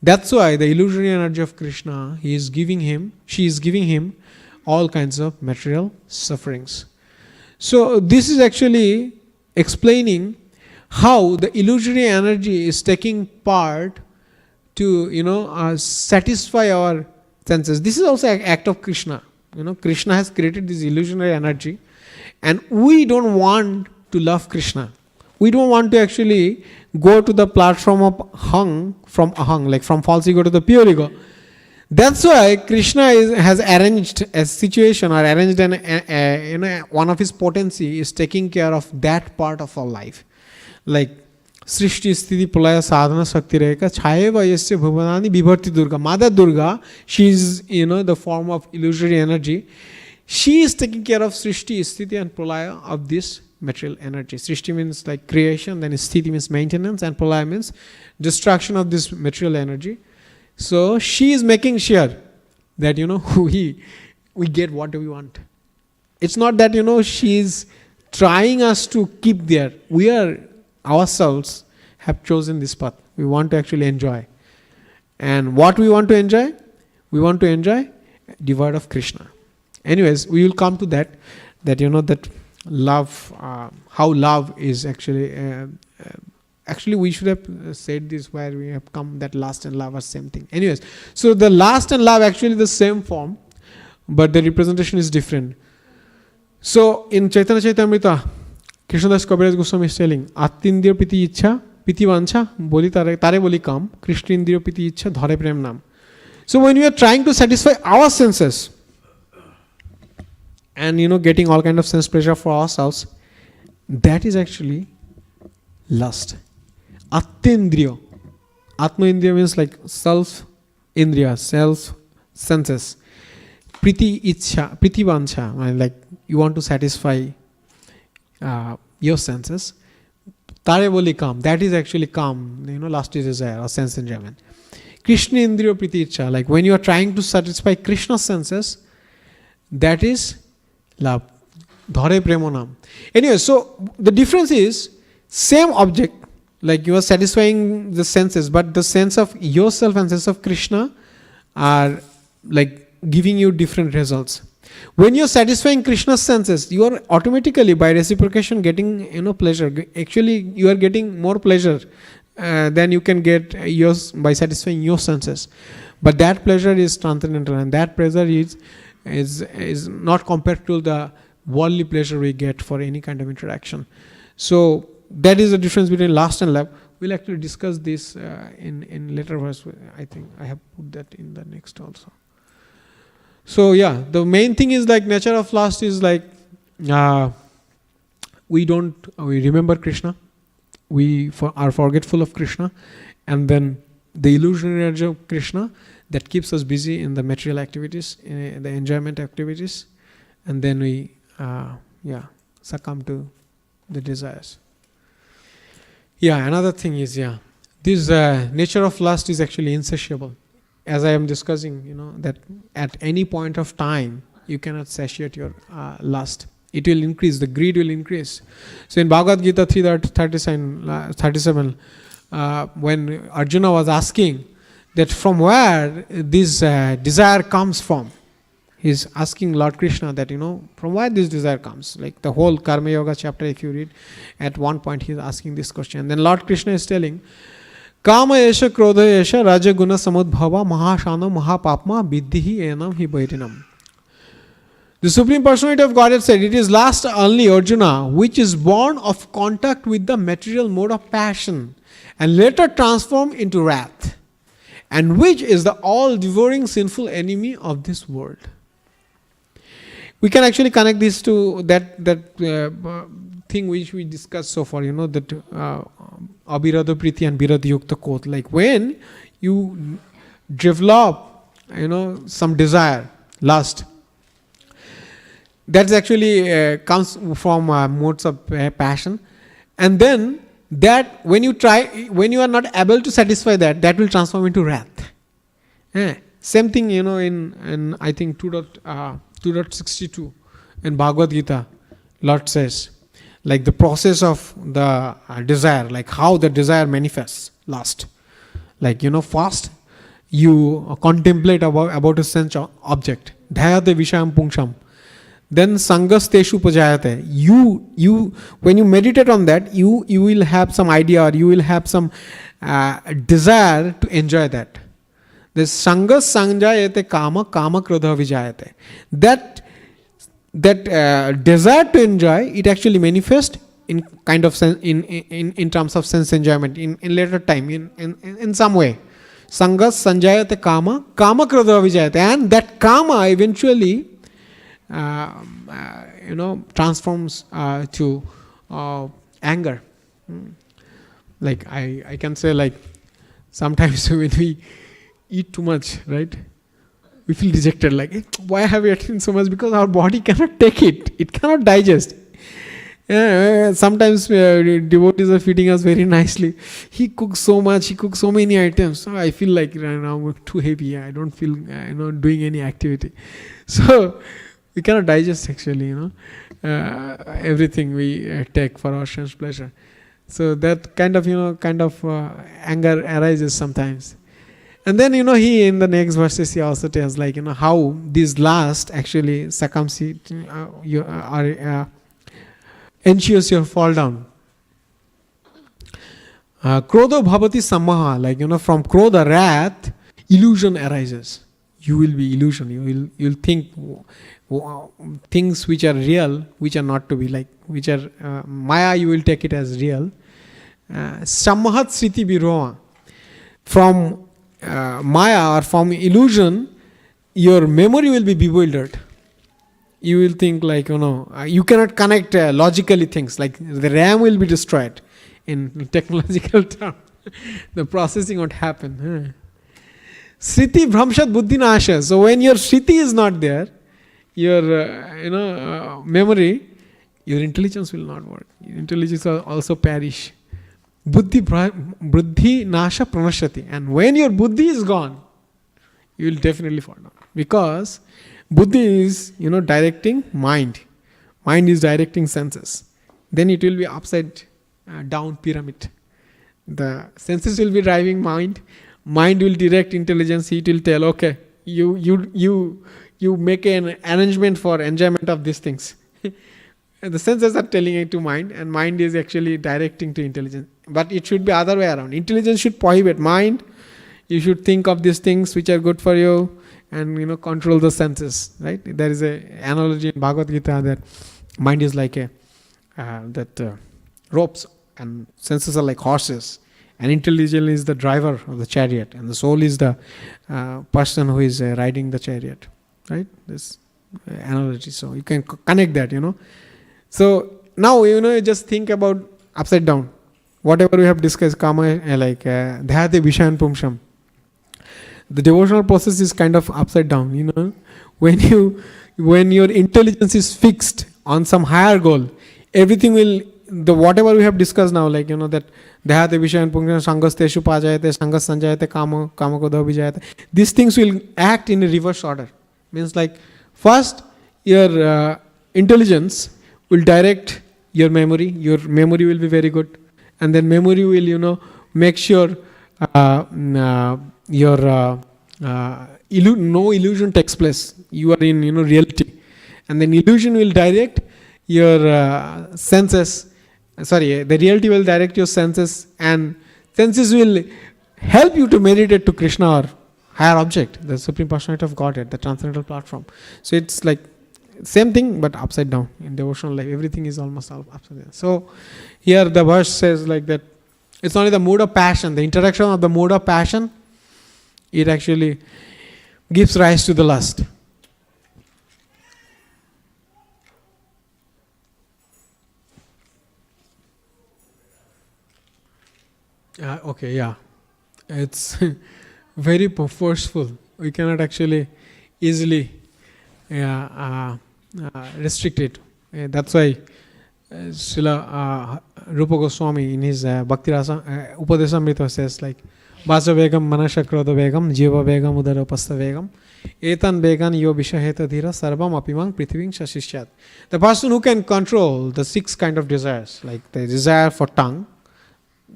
That's why the illusory energy of Krishna, she is giving him all kinds of material sufferings. So this is actually explaining how the illusory energy is taking part to satisfy our senses. This is also an act of Krishna. Krishna has created this illusionary energy, and we don't want to love Krishna. We don't want to actually go to the platform of from ahang, like from false ego to the pure ego. That's why Krishna has arranged a situation, or arranged one of his potency is taking care of that part of our life. Like Srishti Sthiti Pralaya Sadhana Shakti Reka Chayeva Yasya Bhuvanani Vibharti Durga. Mother Durga, she is the form of illusory energy. She is taking care of Srishti, Sthiti and Pralaya of this material energy. Srishti means like creation, then Sthiti means maintenance, and Pralaya means destruction of this material energy. So she is making sure that we get what we want. It's not that she is trying us to keep there. We are ourselves have chosen this path. We want to actually enjoy. And what we want to enjoy? We want to enjoy devoid of Krishna. Anyways, we will come to that that love, how love is actually we should have said this where we have come, that lust and love are same thing. Anyways, so the lust and love actually the same form, but the representation is different. So in Chaitanya Chaitamrita, Krishnadas Kaviraj Goswami is telling, Attindriya piti ichha, piti vancha, boli tare boli kam, Krishnindriya piti ichha, dhare prem nam. So when we are trying to satisfy our senses, and getting all kind of sense pleasure for ourselves, that is actually lust. Attindriya. Atma Indriya means like self indriya, self senses. Priti ichha, priti vancha, like you want to satisfy your senses. Tare boli kam, that is actually kam, lust is desire or sense enjoyment. Krishna indriya priti ichha, like when you are trying to satisfy Krishna's senses, that is love. Dhare premonam. Anyway, so the difference is same object, like you are satisfying the senses, but the sense of yourself and sense of Krishna are like giving you different results. When you are satisfying Krishna's senses, you are automatically by reciprocation getting pleasure. Actually, you are getting more pleasure than you can get yours by satisfying your senses. But that pleasure is transcendental, and that pleasure is not compared to the worldly pleasure we get for any kind of interaction. So that is the difference between lust and love. We'll actually discuss this in later verse. I think I have put that in the next also. So yeah, the main thing is like nature of lust is like we remember Krishna, we are forgetful of Krishna, and then the illusionary energy of Krishna that keeps us busy in the material activities, in the enjoyment activities, and then we succumb to the desires. Yeah, another thing is this nature of lust is actually insatiable. As I am discussing, that at any point of time you cannot satiate your lust. It will increase, the greed will increase. So in Bhagavad Gita 3:37, when Arjuna was asking that from where this desire comes from, he's asking Lord Krishna that from where this desire comes. Like the whole Karma Yoga chapter, if you read, at one point he's asking this question. And then Lord Krishna is telling, Kama esha krodha esha raja guna samudbhava mahashana mahapapma viddhi enam hi bairinam. The Supreme Personality of Godhead said, it is lust only, Arjuna, which is born of contact with the material mode of passion and later transformed into wrath. and which is the all-devouring sinful enemy of this world. We can actually connect this to that thing which we discussed so far, that abhirada priti and birad yukta kot. Like when you develop, some desire, lust, that's actually comes from modes of passion, and then that when you are not able to satisfy that will transform into wrath. Same thing, in I think 2.62 in Bhagavad Gita, Lord says, like the process of the desire, like how the desire manifests, lust. Like, first you contemplate about a sense object, dhyate vishayam pungsham. Then sangas teshu pajayate. You when you meditate on that, you will have some idea, or you will have some desire to enjoy that. This sangas sanjayate kama krodha vijayate. That desire to enjoy, it actually manifests in kind of sense, in terms of sense enjoyment in later time, in some way. Sangas sanjayate kama krodha vijayate, and that kama eventually transforms to anger. Like I can say, like sometimes when we eat too much, right, we feel dejected, like why have we eaten so much? Because our body cannot take it cannot digest. Sometimes devotees are feeding us very nicely. He cooks so much, he cooks so many items, so I feel like right now I'm too heavy, I don't feel doing any activity. So we cannot digest actually, everything we take for our sense pleasure. So that kind of anger arises sometimes. And then he in the next verses he also tells, like how this lust actually succumbs ensures your fall down. Krodha bhavati sammaha, like from krodha, wrath, illusion arises. You will be illusion. You'll think things which are real, which are not to be, like which are maya. You will take it as real. Sammahat sriti viroha. From maya or from illusion, your memory will be bewildered. You will think like you cannot connect logically things. Like the RAM will be destroyed in technological term. The processing won't happen. Sriti bhramshat buddhi nasha. So when your sriti is not there, your memory, your intelligence will not work. Your intelligence will also perish. Buddhi nasha pranashati. And when your buddhi is gone, you will definitely fall down. Because buddhi is directing mind. Mind is directing senses. Then it will be upside down pyramid. The senses will be driving mind. Mind will direct intelligence. It will tell, okay, you make an arrangement for enjoyment of these things. And the senses are telling it to mind, and mind is actually directing to intelligence. But it should be other way around. Intelligence should prohibit mind. You should think of these things which are good for you, and control the senses. Right? There is a analogy in Bhagavad Gita that mind is like ropes, and senses are like horses. And intelligence is the driver of the chariot, and the soul is the person who is riding the chariot. Right? This analogy. So you can connect that, So now, you just think about upside down. Whatever we have discussed, kama, like dhyate vishayan pumsham. The devotional process is kind of upside down, When your intelligence is fixed on some higher goal, everything will, whatever we have discussed now, like, that dhyate vishayan pumsham, sangas teshu pajayate, sangas sanjayate, kama kodha vijayate. These things will act in a reverse order. Means like, first, your intelligence will direct your memory. Your memory will be very good. And then memory will, make sure your no illusion takes place. You are in, reality. And then illusion will direct your senses. The reality will direct your senses. And senses will help you to meditate to Krishna or higher object, the Supreme Personality of Godhead, the transcendental platform. So it's like same thing, but upside down. In devotional life, everything is almost upside down. So here the verse says like that, it's only the mood of passion, the interaction of the mood of passion it actually gives rise to the lust. Okay, yeah. It's very forceful. We cannot actually easily restrict it. That's why Srila Rupa Goswami in his Bhakti Rasa Upadesamrita says like Vacha Vegam Manasha Krodha Vegam Jiva Vegam Udarapastha Vegam Etan Vegan Yo Vishaheta Dhira Sarvam Apimang Prithiving Shashishyat. The person who can control the 6 kind of desires, like the desire for tongue.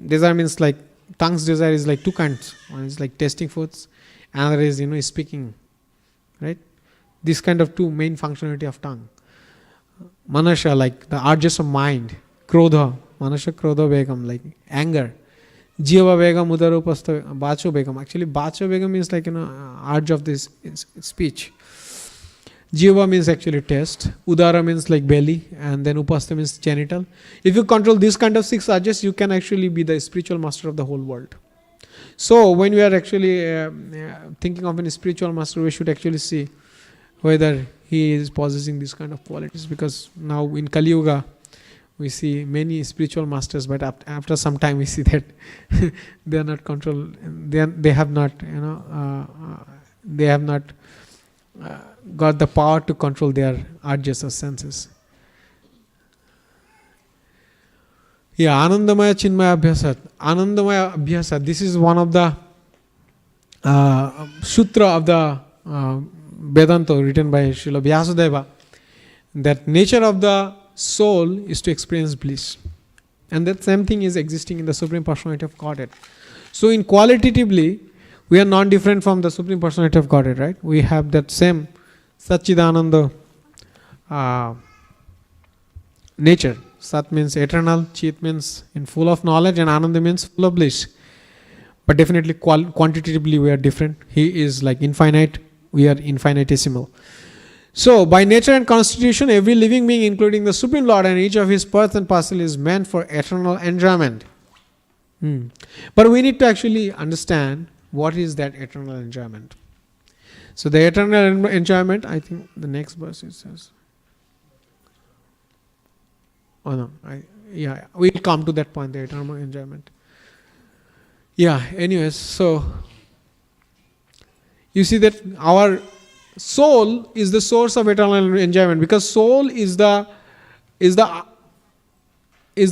Desire means like tongue's desire is like 2 kinds. One is like tasting foods, another is speaking, right? This kind of 2 main functionality of tongue. Manasha, like the urges of mind. Krodha, Manasha Krodha Vegam, like anger. Jiva Vegam Udarupastha Bacho Vegam. Actually Bacho Vegam means like urge of this speech. Jiva means actually taste. Udara means like belly, and then Upastha means genital. If you control this kind of 6 urges, you can actually be the spiritual master of the whole world. So when we are actually thinking of a spiritual master, we should actually see whether he is possessing these kind of qualities, because now in Kali Yuga we see many spiritual masters, but after some time we see that they are not controlled. They have not got the power to control their urges or senses. Yeah, Anandamaya Chinmaya Abhyasat. Anandamaya Abhyasat. This is one of the sutra of the Vedanta written by Srila Vyasadeva. That nature of the soul is to experience bliss. And that same thing is existing in the Supreme Personality of Godhead. So in qualitatively, we are non-different from the Supreme Personality of Godhead, right? We have that same Satchidananda nature. Sat means eternal, Chit means in full of knowledge, and Ananda means full of bliss. But definitely quantitatively we are different. He is like infinite, we are infinitesimal. So by nature and constitution, every living being, including the Supreme Lord and each of his parts and parcel, is meant for eternal enjoyment. But we need to actually understand what is that eternal enjoyment. So the eternal enjoyment, I think the next verse it says. Oh no, we'll come to that point, the eternal enjoyment. Yeah, anyways, so you see that our soul is the source of eternal enjoyment, because soul is the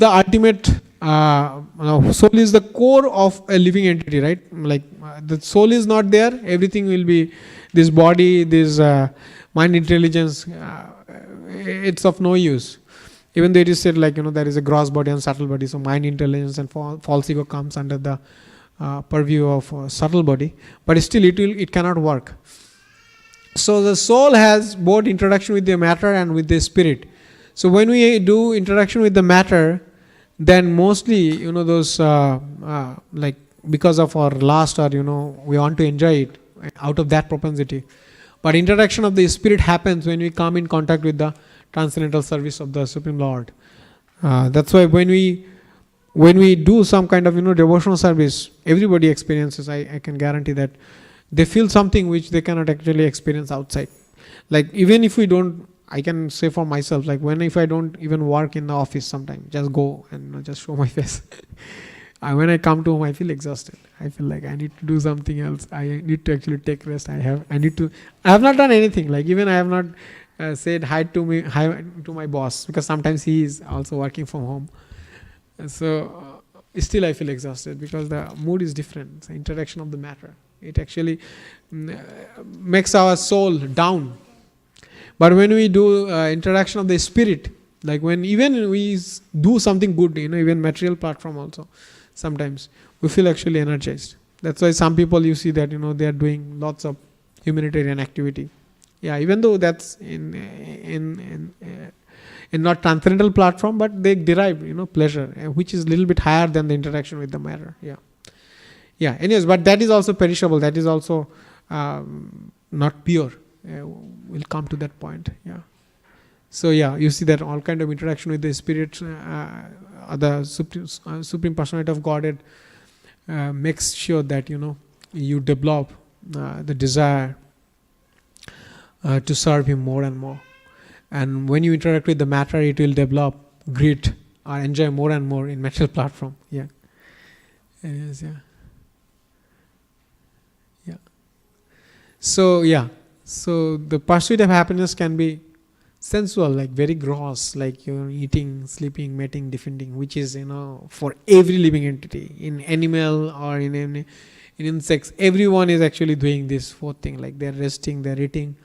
ultimate. Soul is the core of a living entity, right? Like the soul is not there, everything will be this body, this mind intelligence. It's of no use. Even though it is said like there is a gross body and subtle body, so mind intelligence and false ego comes under the purview of subtle body, but still it cannot work. So the soul has both interaction with the matter and with the spirit. So when we do interaction with the matter, then mostly those like because of our lust, or we want to enjoy it out of that propensity. But interaction of the spirit happens when we come in contact with the transcendental service of the Supreme Lord. That's why when we do some kind of devotional service, everybody experiences. I can guarantee that they feel something which they cannot actually experience outside. Like even if we don't, I can say for myself, like if I don't even work in the office, sometimes just go and just show my face. When I come to home, I feel exhausted. I feel like I need to do something else. I need to actually take rest. I have not done anything. Like even I have not said hi to my boss, because sometimes he is also working from home. So still I feel exhausted because the mood is different. It's the interaction of the matter. It actually makes our soul down. But when we do interaction of the spirit, like when even we do something good, even material platform also, sometimes we feel actually energized. That's why some people you see that they are doing lots of humanitarian activity. Yeah, even though that's in not transcendental platform, but they derive pleasure, which is a little bit higher than the interaction with the matter. Yeah. Anyways, but that is also perishable. That is also not pure. We'll come to that point. Yeah. So you see that all kind of interaction with the spirit, the Supreme Personality of Godhead makes sure that you develop the desire to serve him more and more. And when you interact with the matter, it will develop greed or enjoy more and more in material platform. Yeah. Yes, yeah. Yeah. So the pursuit of happiness can be sensual, like very gross, like you're eating, sleeping, mating, defending, which is for every living entity, in animal or in insects. Everyone is actually doing this fourth thing, like they're resting, they're eating,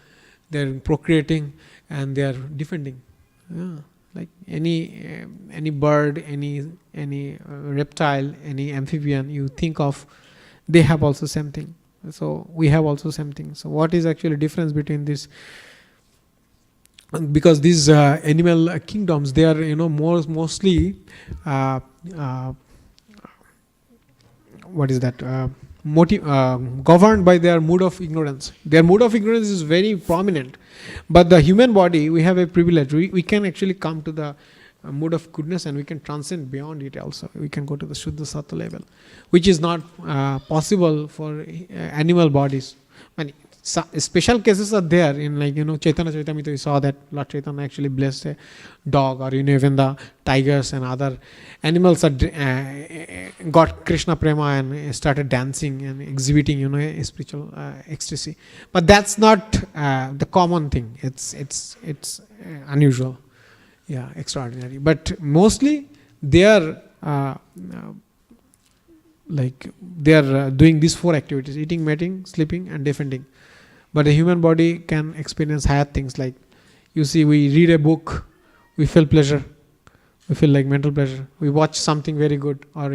they're procreating, and they're defending. Yeah. Like any bird, any reptile, any amphibian you think of, they have also same thing. So we have also same thing. So what is actually difference between this? Because these animal kingdoms, they are mostly what is that? Governed by their mood of ignorance. Their mood of ignorance is very prominent. But the human body, we have a privilege. We can actually come to the mood of goodness, and we can transcend beyond it also. We can go to the Shuddha Sattva level, which is not possible for animal bodies. Special cases are there in Chaitanya Charitamrita. We saw that Lord Chaitanya actually blessed a dog, or even the tigers and other animals are got Krishna prema and started dancing and exhibiting a spiritual ecstasy. But that's not the common thing. It's unusual, extraordinary. But mostly they are doing these four activities: eating, mating, sleeping, and defending. But the human body can experience higher things, like you see, we read a book, we feel pleasure, we feel like mental pleasure. We watch something very good, or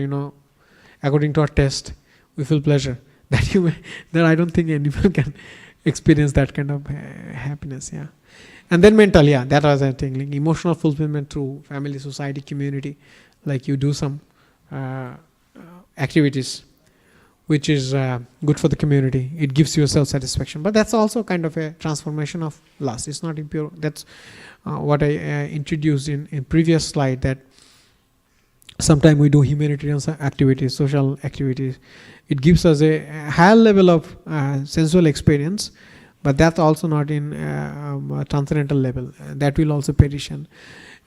according to our taste, we feel pleasure. That I don't think anyone can experience that kind of happiness. Yeah, and then mental. Yeah, that was I think, like emotional fulfillment through family, society, community. Like you do some activities which is good for the community. It gives you self-satisfaction. But that's also kind of a transformation of lust. It's not impure. That's what I introduced in previous slide, that sometimes we do humanitarian activities, social activities. It gives us a higher level of sensual experience, but that's also not in a transcendental level. That will also perish. And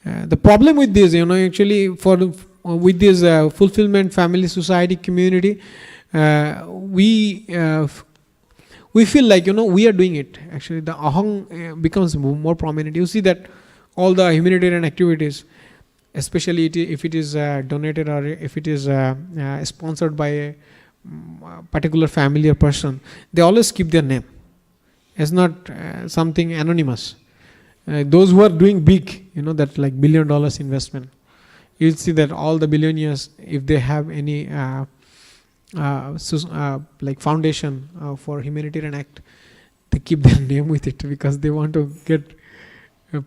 the problem with this, actually with this fulfillment, family, society, community, we feel like we are doing it. Actually, the ahang becomes more prominent. You see that all the humanitarian activities, especially if it is donated, or if it is sponsored by a particular family or person, they always keep their name. It's not something anonymous. Those who are doing big, that like $1 billion investment, you'll see that all the billionaires, if they have any like foundation for humanitarian act, they keep their name with it, because they want to get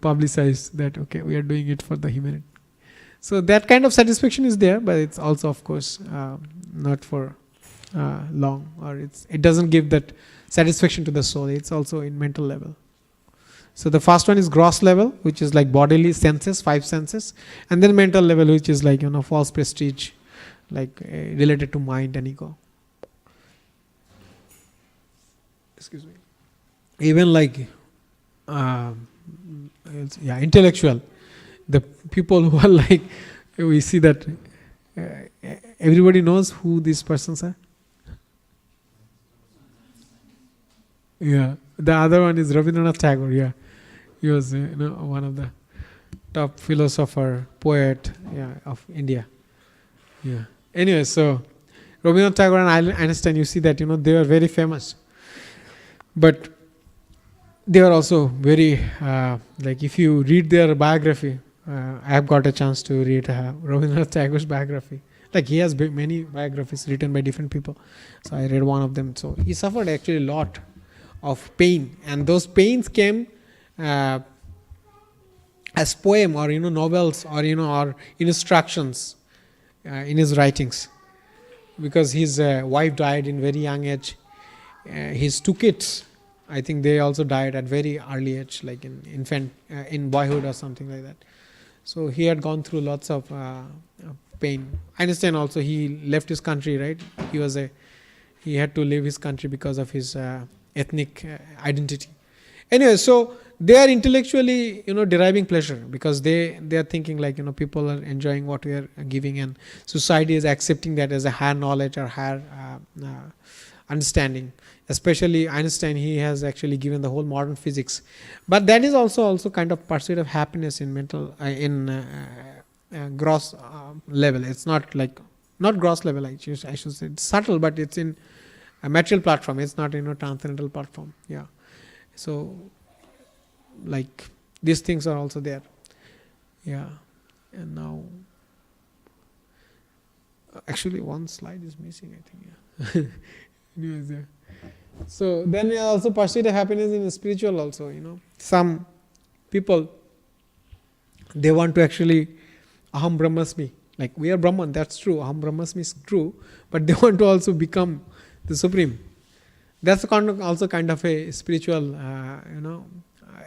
publicized that we are doing it for the humanity. So that kind of satisfaction is there, but it's also, of course, not for long, or it doesn't give that satisfaction to the soul. It's also in mental level. So the first one is gross level, which is like bodily senses, 5 senses, and then mental level, which is like false prestige, like related to mind and ego. Excuse me. Even like intellectual, the people who are like, we see that everybody knows who these persons are. Yeah, the other one is Rabindranath Tagore. Yeah, he was one of the top philosopher, poet, of India. Yeah. Anyway, so Rabindranath Tagore and Einstein, you see that they were very famous, but they are also very like, if you read their biography, I have got a chance to read Rabindranath Tagore's biography. Like, he has many biographies written by different people, so I read one of them. So he suffered actually a lot of pain, and those pains came as poem, or novels, or or instructions in his writings, because his wife died in very young age. His 2 kids, I think they also died at very early age, like in infant, in boyhood or something like that. So he had gone through lots of pain. Einstein also, he left his country, right? He was a He had to leave his country because of his ethnic identity. Anyway, so they are intellectually, deriving pleasure because they are thinking like, people are enjoying what we are giving, and society is accepting that as a higher knowledge or higher understanding. Especially Einstein, he has actually given the whole modern physics, but that is also kind of pursuit of happiness in mental gross level. It's not gross level. I should say it's subtle, but it's in a material platform. It's not transcendental platform. Yeah. So, like these things are also there. Yeah. And now, actually, one slide is missing, I think. Yeah. Anyways, yeah. So then also pursuit of happiness in spiritual also. Some people, they want to actually aham brahmasmi. Like we are Brahman, that's true. Aham brahmasmi is true, but they want to also become the supreme. That's also kind of a spiritual,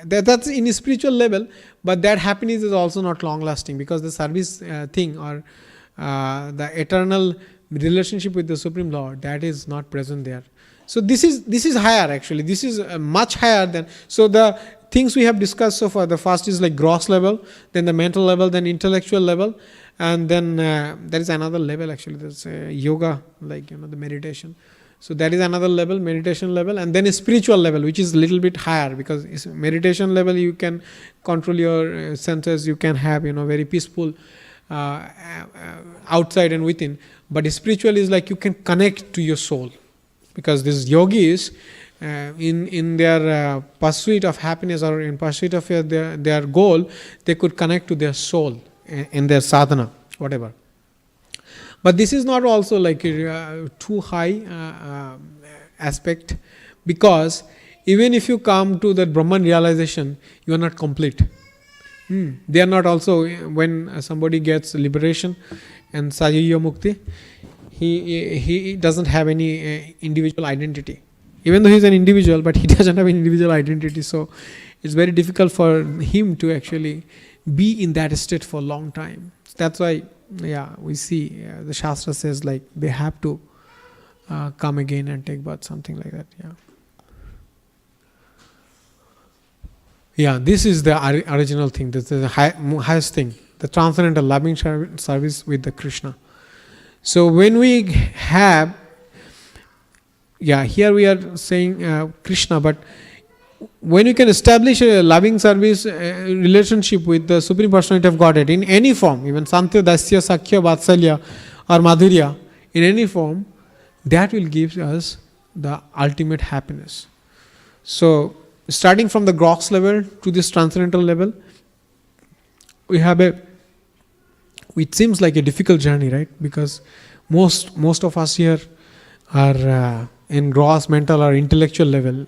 that's in a spiritual level, but that happiness is also not long lasting because the service thing or the eternal relationship with the Supreme Lord, that is not present there. So this is higher actually. This is much higher than. So the things we have discussed so far, the first is like gross level, then the mental level, then intellectual level, and then there is another level actually. There's yoga, like the meditation. So that is another level, meditation level, and then a spiritual level, which is a little bit higher because it's meditation level you can control your senses, you can have very peaceful outside and within. But spiritual is like you can connect to your soul, because these yogis in their pursuit of happiness or in pursuit of their goal, they could connect to their soul in their sadhana, whatever. But this is not also like a too high aspect, because even if you come to that Brahman realization, you are not complete. They are not also, when somebody gets liberation and Sajaya Mukti, he doesn't have any individual identity. Even though he is an individual, but he doesn't have an individual identity. So it's very difficult for him to actually be in that state for a long time. That's why, we see the Shastra says like they have to come again and take birth, something like that. This is the original thing. This is the highest thing, the transcendental loving service with the Krishna. So when we have, here we are saying Krishna, but when you can establish a loving service relationship with the Supreme Personality of Godhead in any form, even Santya, Dasya, Sakhya, Vatsalya or Madhurya, in any form, that will give us the ultimate happiness. So starting from the gross level to this transcendental level, we have it seems like a difficult journey, right? Because most of us here are in gross, mental or intellectual level.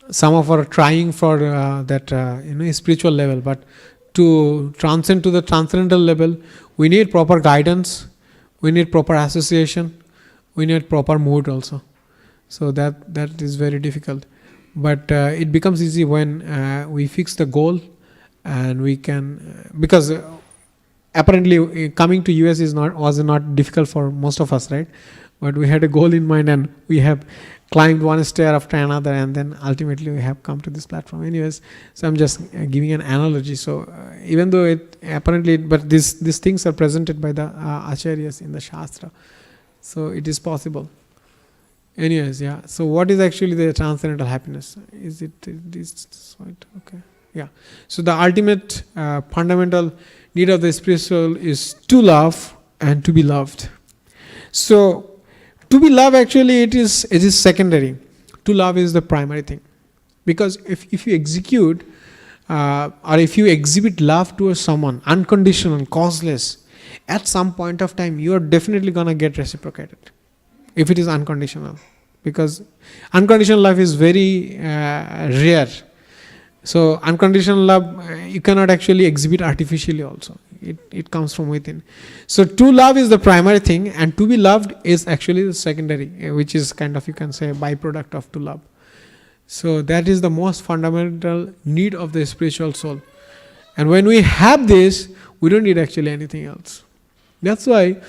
Some of us are trying for that spiritual level, but to transcend to the transcendental level, we need proper guidance, we need proper association, we need proper mood also. So that is very difficult. But it becomes easy when we fix the goal, and we can because apparently coming to US was not difficult for most of us, right? But we had a goal in mind, and we have climbed one stair after another, and then ultimately we have come to this platform. Anyways, so I'm just giving an analogy. So even though it apparently, but these things are presented by the acharyas in the Shastra, so it is possible. Anyways, so what is actually the transcendental happiness? Is it this? Okay. So the ultimate fundamental need of the spiritual is to love and to be loved. So to be loved, actually it is secondary. To love is the primary thing. Because if you execute or if you exhibit love towards someone, unconditional, causeless, at some point of time you are definitely going to get reciprocated. If it is unconditional. Because unconditional love is very rare. So unconditional love, you cannot actually exhibit artificially also. It comes from within. So to love is the primary thing, and to be loved is actually the secondary, which is kind of, you can say, a byproduct of to love. So that is the most fundamental need of the spiritual soul. And when we have this, we don't need actually anything else. That's why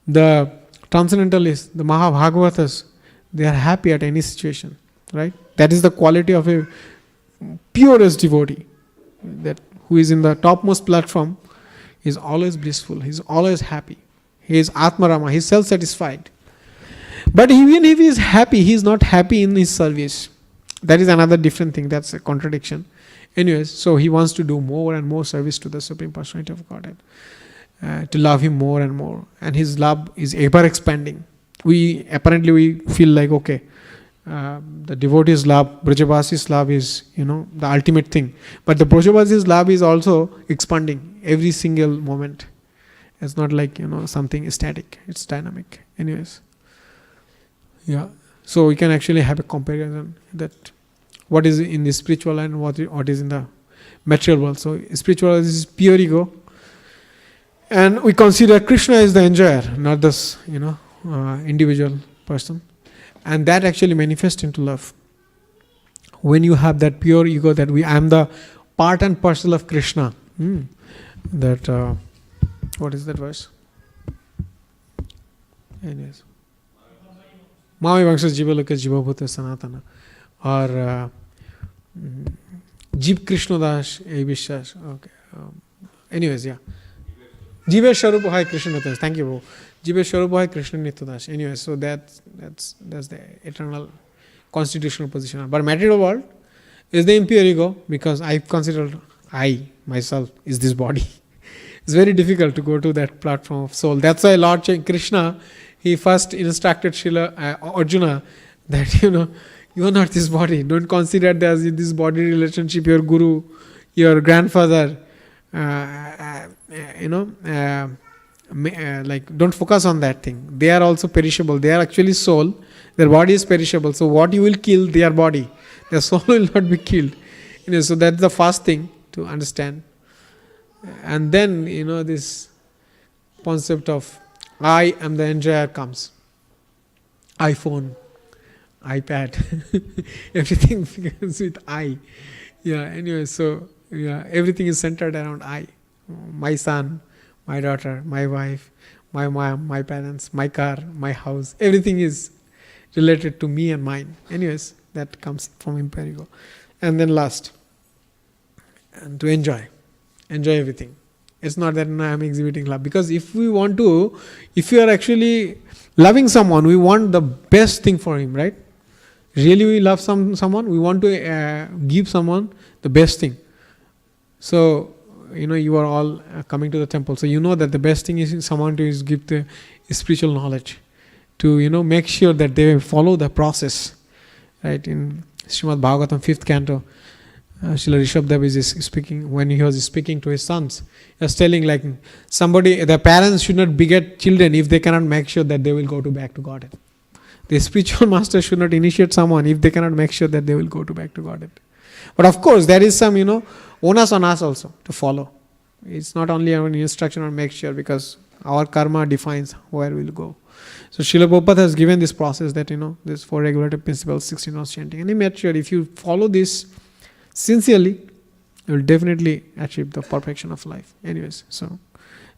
the transcendentalists, the Mahabhagavatas, they are happy at any situation, right? That is the quality of a purest devotee, that who is in the topmost platform is always blissful, he is always happy. He is Atmarama, he is self-satisfied. But even if he is happy, he is not happy in his service. That is another different thing, that's a contradiction. Anyways, so he wants to do more and more service to the Supreme Personality of Godhead, to love him more and more. And his love is ever expanding. We feel like, okay, the devotee's love, Brajavasi's love is, the ultimate thing. But the Brajavasi's love is also expanding every single moment. It's not like, something static. It's dynamic. Anyways. Yeah. So we can actually have a comparison that what is in the spiritual and what is in the material world. So spiritual is pure ego. And we consider Krishna as the enjoyer, not this, individual person. And that actually manifests into love. When you have that pure ego that I am the part and parcel of Krishna. That, what is that verse? Anyways. Mami Vangsha Jivaloka Jivabhuta Sanatana. Or Jeev Krishna Das Vishwas. Okay. Anyways, yeah. Jiva Sharupa Hai Krishna Nityadas. Thank you, bro. Jiva Sharupa Hai Krishna Nityadas. Anyway, so that's the eternal constitutional position. But material world is the impure ego, because I consider I, myself, is this body. It's very difficult to go to that platform of soul. That's why Lord Krishna, he first instructed Srila Arjuna that, you are not this body. Don't consider that as this body relationship, your guru, your grandfather, don't focus on that thing. They are also perishable. They are actually soul. Their body is perishable. So what you will kill, their body. Their soul will not be killed. So that's the first thing to understand. And then, this concept of I am the enjoyer comes. iPhone, iPad, everything begins with I. Yeah, anyway, so everything is centered around I. My son, my daughter, my wife, my mom, my parents, my car, my house. Everything is related to me and mine. Anyways, that comes from impure ego. And then last, and to enjoy everything. It's not that I am exhibiting love. Because if you are actually loving someone, we want the best thing for him, right? Really we love someone, we want to give someone the best thing. So, you are all coming to the temple. So you know that the best thing is someone to give the spiritual knowledge. To, make sure that they follow the process. Right? In Srimad Bhagavatam 5th canto, Srila Rishabhdev is speaking, when he was speaking to his sons, he was telling the parents should not beget children if they cannot make sure that they will go back to Godhead. The spiritual master should not initiate someone if they cannot make sure that they will go back to Godhead. But of course, there is some, onus on us also to follow. It's not only an instruction or make sure, because our karma defines where we'll go. So Srila Prabhupada has given this process that, this 4 regulative principles, 16 hours chanting. And he made sure if you follow this sincerely, you will definitely achieve the perfection of life. Anyways, so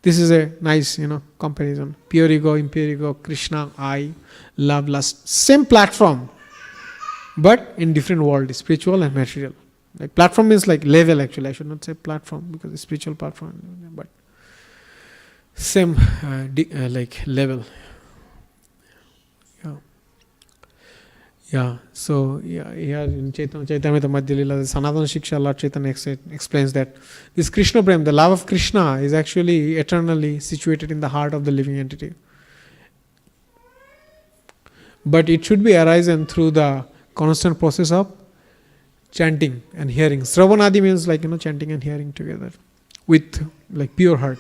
this is a nice, comparison. Pure ego, impure ego, Krishna, I, love, lust. Same platform, but in different world, spiritual and material. Like platform means like level actually. I should not say platform because it's spiritual platform, but same like level. Yeah. So here in Chaitanya Madhya Lila, the Sanatana Shiksha, Lord Chaitanya explains that this Krishna Prem, the love of Krishna, is actually eternally situated in the heart of the living entity. But it should be arisen through the constant process of chanting and hearing. Sravanadi means chanting and hearing together with pure heart.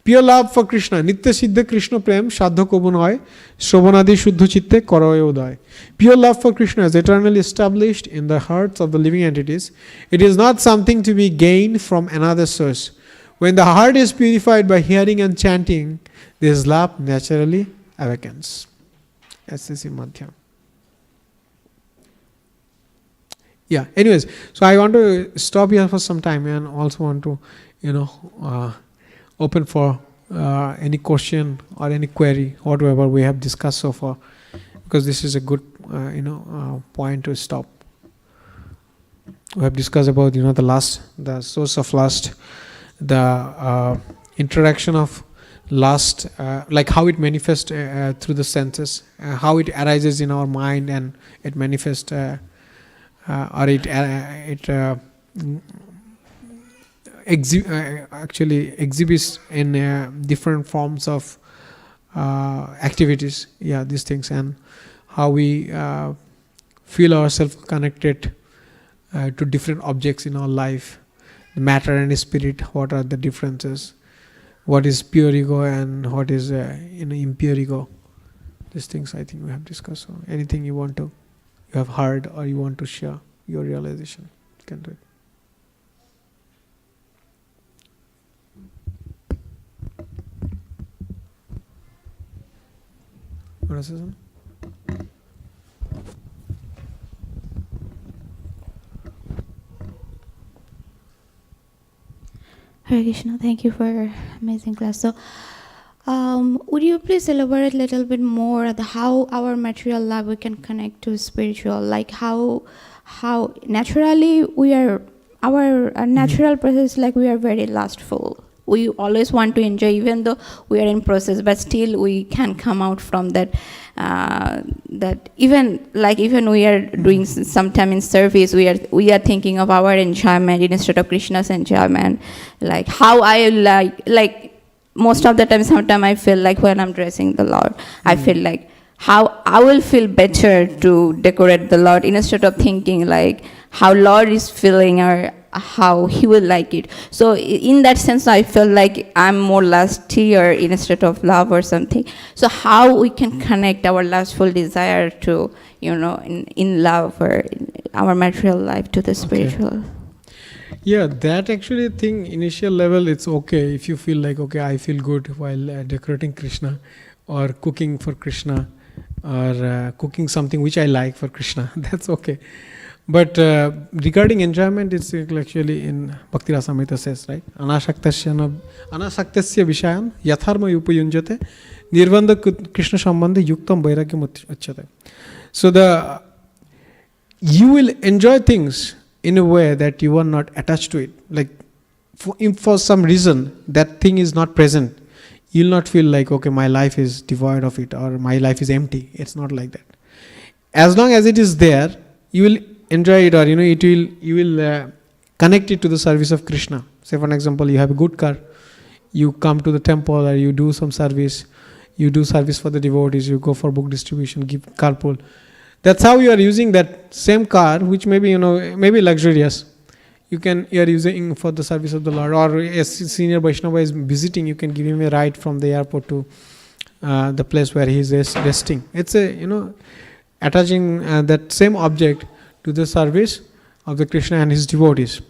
Pure love for Krishna, Nitya Siddha Krishna Prem, Shadha Kobun Hoy, Shravanadi Shuddha Chitte Karoye Uday. Pure love for Krishna is eternally established in the hearts of the living entities. It is not something to be gained from another source. When the heart is purified by hearing and chanting, this love naturally awakens. SSC Madhya. Yeah, anyways, so I want to stop here for some time and also want to, open for any question or any query, whatever we have discussed so far, because this is a good point to stop. We have discussed about the source of lust, the interaction of lust, like how it manifests through the senses, how it arises in our mind and it manifests, or it actually exhibits in different forms of activities. Yeah, these things, and how we feel ourselves connected to different objects in our life, matter and spirit. What are the differences? What is pure ego and what is impure ego? These things I think we have discussed. So anything you have heard or you want to share your realization, you can do it. What else is on? Hare Krishna, thank you for amazing class. So, would you please elaborate a little bit more on how our material life we can connect to spiritual, like how naturally we are, our natural process, like we are very lustful. We always want to enjoy, even though we are in process, but still we can come out from that. That even we are doing sometime in service, we are thinking of our enjoyment instead of Krishna's enjoyment. Like how I like most of the time, sometimes I feel like when I'm dressing the Lord, I feel like how I will feel better to decorate the Lord instead of thinking like how Lord is feeling or how he will like it. So in that sense, I feel like I'm more lusty or instead of love or something. So how we can connect our lustful desire to, in love or in our material life to the spiritual. Okay. Yeah, that actually thing, initial level, it's okay if you feel like, okay, I feel good while decorating Krishna or cooking for Krishna or cooking something which I like for Krishna. That's okay. But regarding enjoyment, it's actually in Bhakti Rasamrita says, right? Anasaktasya vishayan yatharma upayunjate nirvanda Krishna sambandha yuktam vairagyam uchyate. So you will enjoy things in a way that you are not attached to it. Like for some reason that thing is not present, you'll not feel like, okay, my life is devoid of it or my life is empty. It's not like that. As long as it is there, you will enjoy it, or you will connect it to the service of Krishna. Say for example, you have a good car, you come to the temple or you do some service, you do service for the devotees, you go for book distribution, give carpool. That's how you are using that same car, which maybe maybe luxurious. You are using for the service of the Lord, or a senior Vaishnava is visiting, you can give him a ride from the airport to the place where he is resting. It's attaching that same object to the service of the Krishna and his devotees.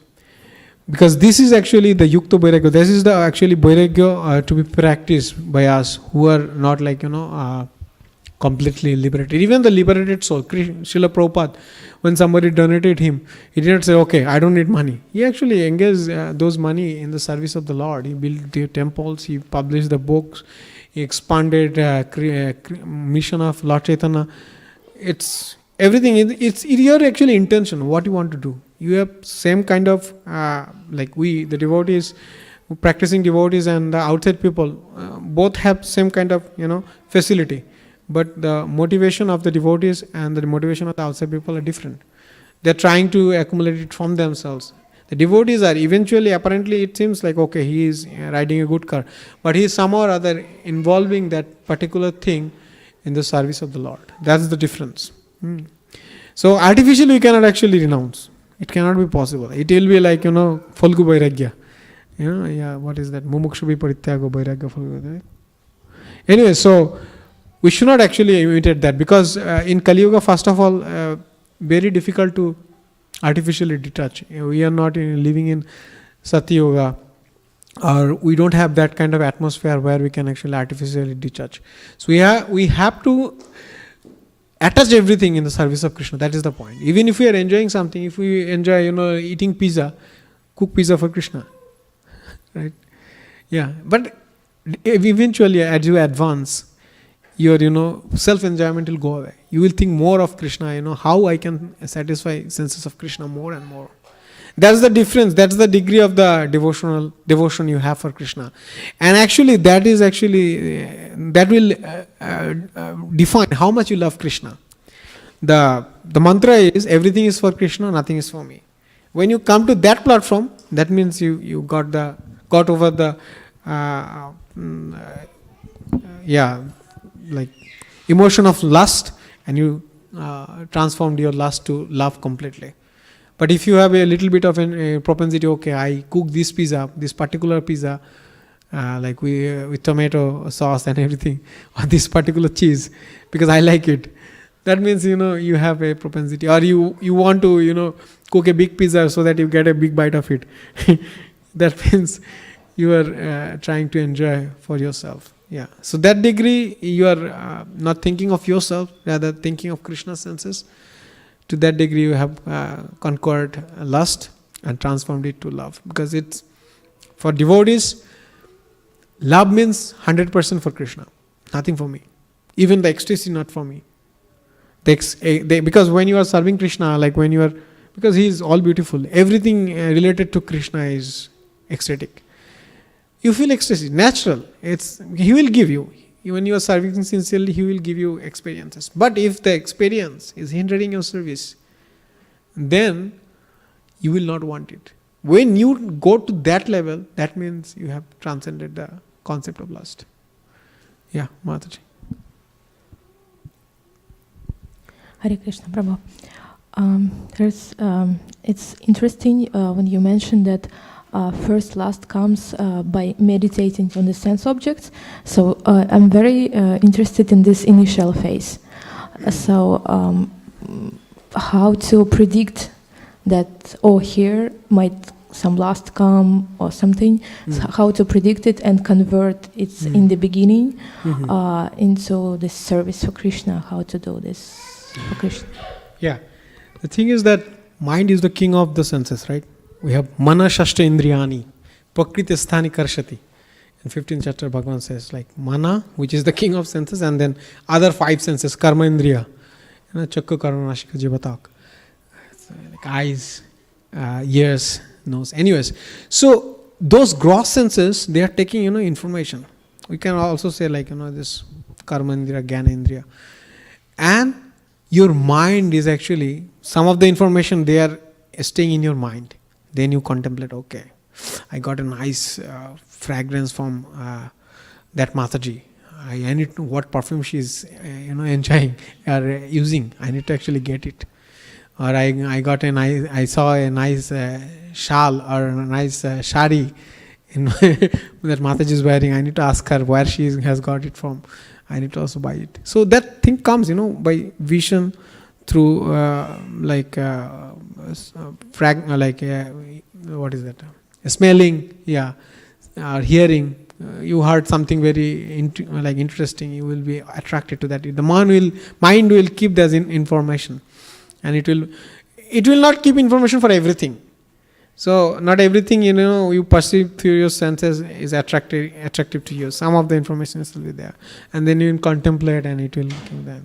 Because this is actually the Yukta Vairagya. This is the actually Vairagya to be practiced by us who are not like, completely liberated. Even the liberated soul, Srila Prabhupada, when somebody donated him, he did not say, okay, I don't need money. He actually engaged those money in the service of the Lord. He built the temples, he published the books, he expanded mission of Lord Chaitanya. It's everything, it's your actually intention, what you want to do. You have same kind of, like we, the devotees, practicing devotees and the outside people, both have same kind of, facility. But the motivation of the devotees and the motivation of the outside people are different. They're trying to accumulate it from themselves. The devotees are eventually, apparently it seems like, okay, he is riding a good car, but he is somehow or other involving that particular thing in the service of the Lord. That's the difference. So artificially we cannot actually renounce. It cannot be possible. It will be like, Falgu Vairagya. What is that? Mumukshu Parityago Vairagya Falgu. Anyway, so we should not actually imitate that, because in Kali Yuga, first of all, very difficult to artificially detach. We are not living in Satya Yoga, or we don't have that kind of atmosphere where we can actually artificially detach. So we have to attach everything in the service of Krishna. That is the point. Even if we are enjoying something, if we enjoy, eating pizza, cook pizza for Krishna, right? Yeah, but eventually as you advance, your self-enjoyment will go away. You will think more of Krishna, how I can satisfy senses of Krishna more and more. That's the difference. That's the degree of the devotion you have for Krishna. And actually that will define how much you love Krishna. The mantra is, everything is for Krishna, nothing is for me. When you come to that platform, that means you got over the like emotion of lust, and you transformed your lust to love completely. But if you have a little bit of a propensity, okay, I cook this particular pizza, like with tomato sauce and everything, or this particular cheese, because I like it. That means, you have a propensity, or you want to, cook a big pizza so that you get a big bite of it. That means you are trying to enjoy for yourself. Yeah. So that degree, you are not thinking of yourself, rather thinking of Krishna's senses. To that degree, you have conquered lust and transformed it to love. Because it's, for devotees, love means 100% for Krishna, nothing for me. Even the ecstasy not for me. Because when you are serving Krishna, because he is all beautiful, everything related to Krishna is ecstatic. You feel ecstasy, natural. He will give you. When you are serving sincerely, he will give you experiences. But if the experience is hindering your service, then you will not want it. When you go to that level, that means you have transcended the concept of lust. Yeah, Mataji. Hare Krishna, Prabhu. It's interesting when you mentioned that first lust comes by meditating on the sense objects. So I'm very interested in this initial phase. So how to predict that, here might some lust come or something, so how to predict it and convert it in the beginning into the service for Krishna, how to do this for Krishna. Yeah. The thing is that mind is the king of the senses, right? We have mana shashta indriyani, prakriti sthani karshati. In 15th chapter, Bhagavan says, like mana, which is the king of senses, and then other 5 senses, karma indriya, chakku karma nashika jivatak, like eyes, ears, nose. Anyways, so those gross senses, they are taking, information. We can also say this karma indriya, jnana indriya. And your mind is actually, some of the information they are staying in your mind. Then you contemplate, okay, I got a nice fragrance from that Mataji. I need to know what perfume she is enjoying or using. I need to actually get it. Or I saw a nice shawl or a nice shari that Mataji is wearing. I need to ask her where she has got it from. I need to also buy it. So that thing comes, by vision, through what is that? Smelling, or hearing. You heard something very interesting. You will be attracted to that. The mind will keep that information, and it will not keep information for everything. So not everything you perceive through your senses is attractive to you. Some of the information will be there, and then you will contemplate, and it will keep that.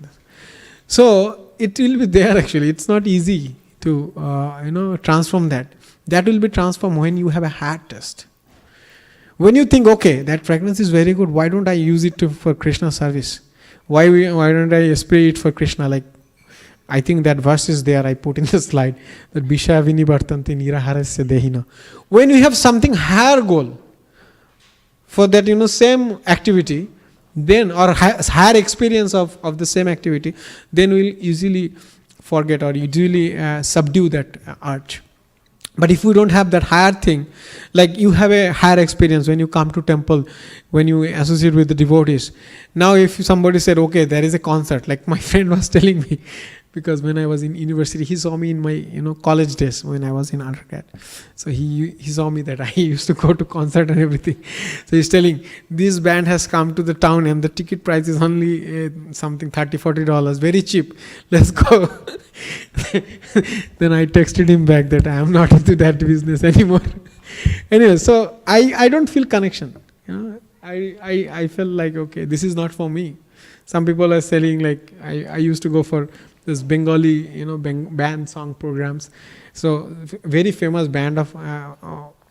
So it will be there actually. It's not easy to transform that. That will be transformed when you have a heart test. When you think, okay, that fragrance is very good, why don't I use it for Krishna service? Why don't I spray it for Krishna? I think that verse is there, I put in the slide, that Bisha Vinivartanti Niraharasya Dehina. When we have something higher goal for that same activity, then, or higher experience of the same activity, then we'll easily forget or usually subdue that urge. But if we don't have that higher thing, like you have a higher experience when you come to temple, when you associate with the devotees. Now if somebody said, okay, there is a concert, like my friend was telling me, because when I was in university, he saw me in my college days when I was in undergrad. So he saw me that I used to go to concert and everything. So he's telling, this band has come to the town and the ticket price is only something $30-40, very cheap. Let's go. Then I texted him back that I am not into that business anymore. Anyway, so I don't feel connection. I felt like, okay, this is not for me. Some people are selling, like, I used to go for this Bengali, band song programs. So very famous band of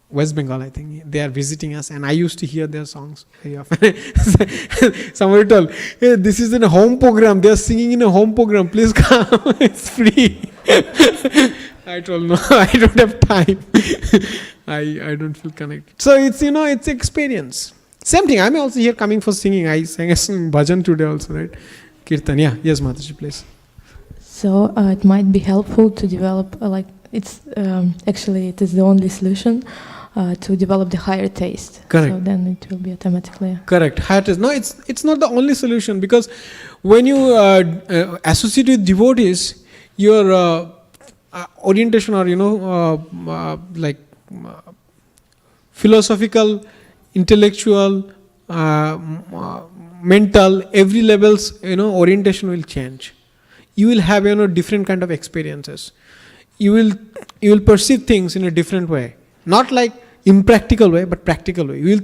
West Bengal, I think. They are visiting us, and I used to hear their songs very often. Somebody told, hey, this is in a home program. They are singing in a home program. Please come. It's free. I told, no, I don't have time. I don't feel connected. So it's, it's experience. Same thing. I'm also here coming for singing. I sang a bhajan today also, right? Kirtan. Yeah. Yes, Mataji, please. So it might be helpful to develop, it's actually it is the only solution to develop the higher taste. Correct. So then it will be automatically. Correct. Higher taste. No, it's not the only solution, because when you associate with devotees, your orientation or philosophical, intellectual, mental, every levels orientation will change. You will have different kind of experiences. You will perceive things in a different way, not like impractical way, but practical way. You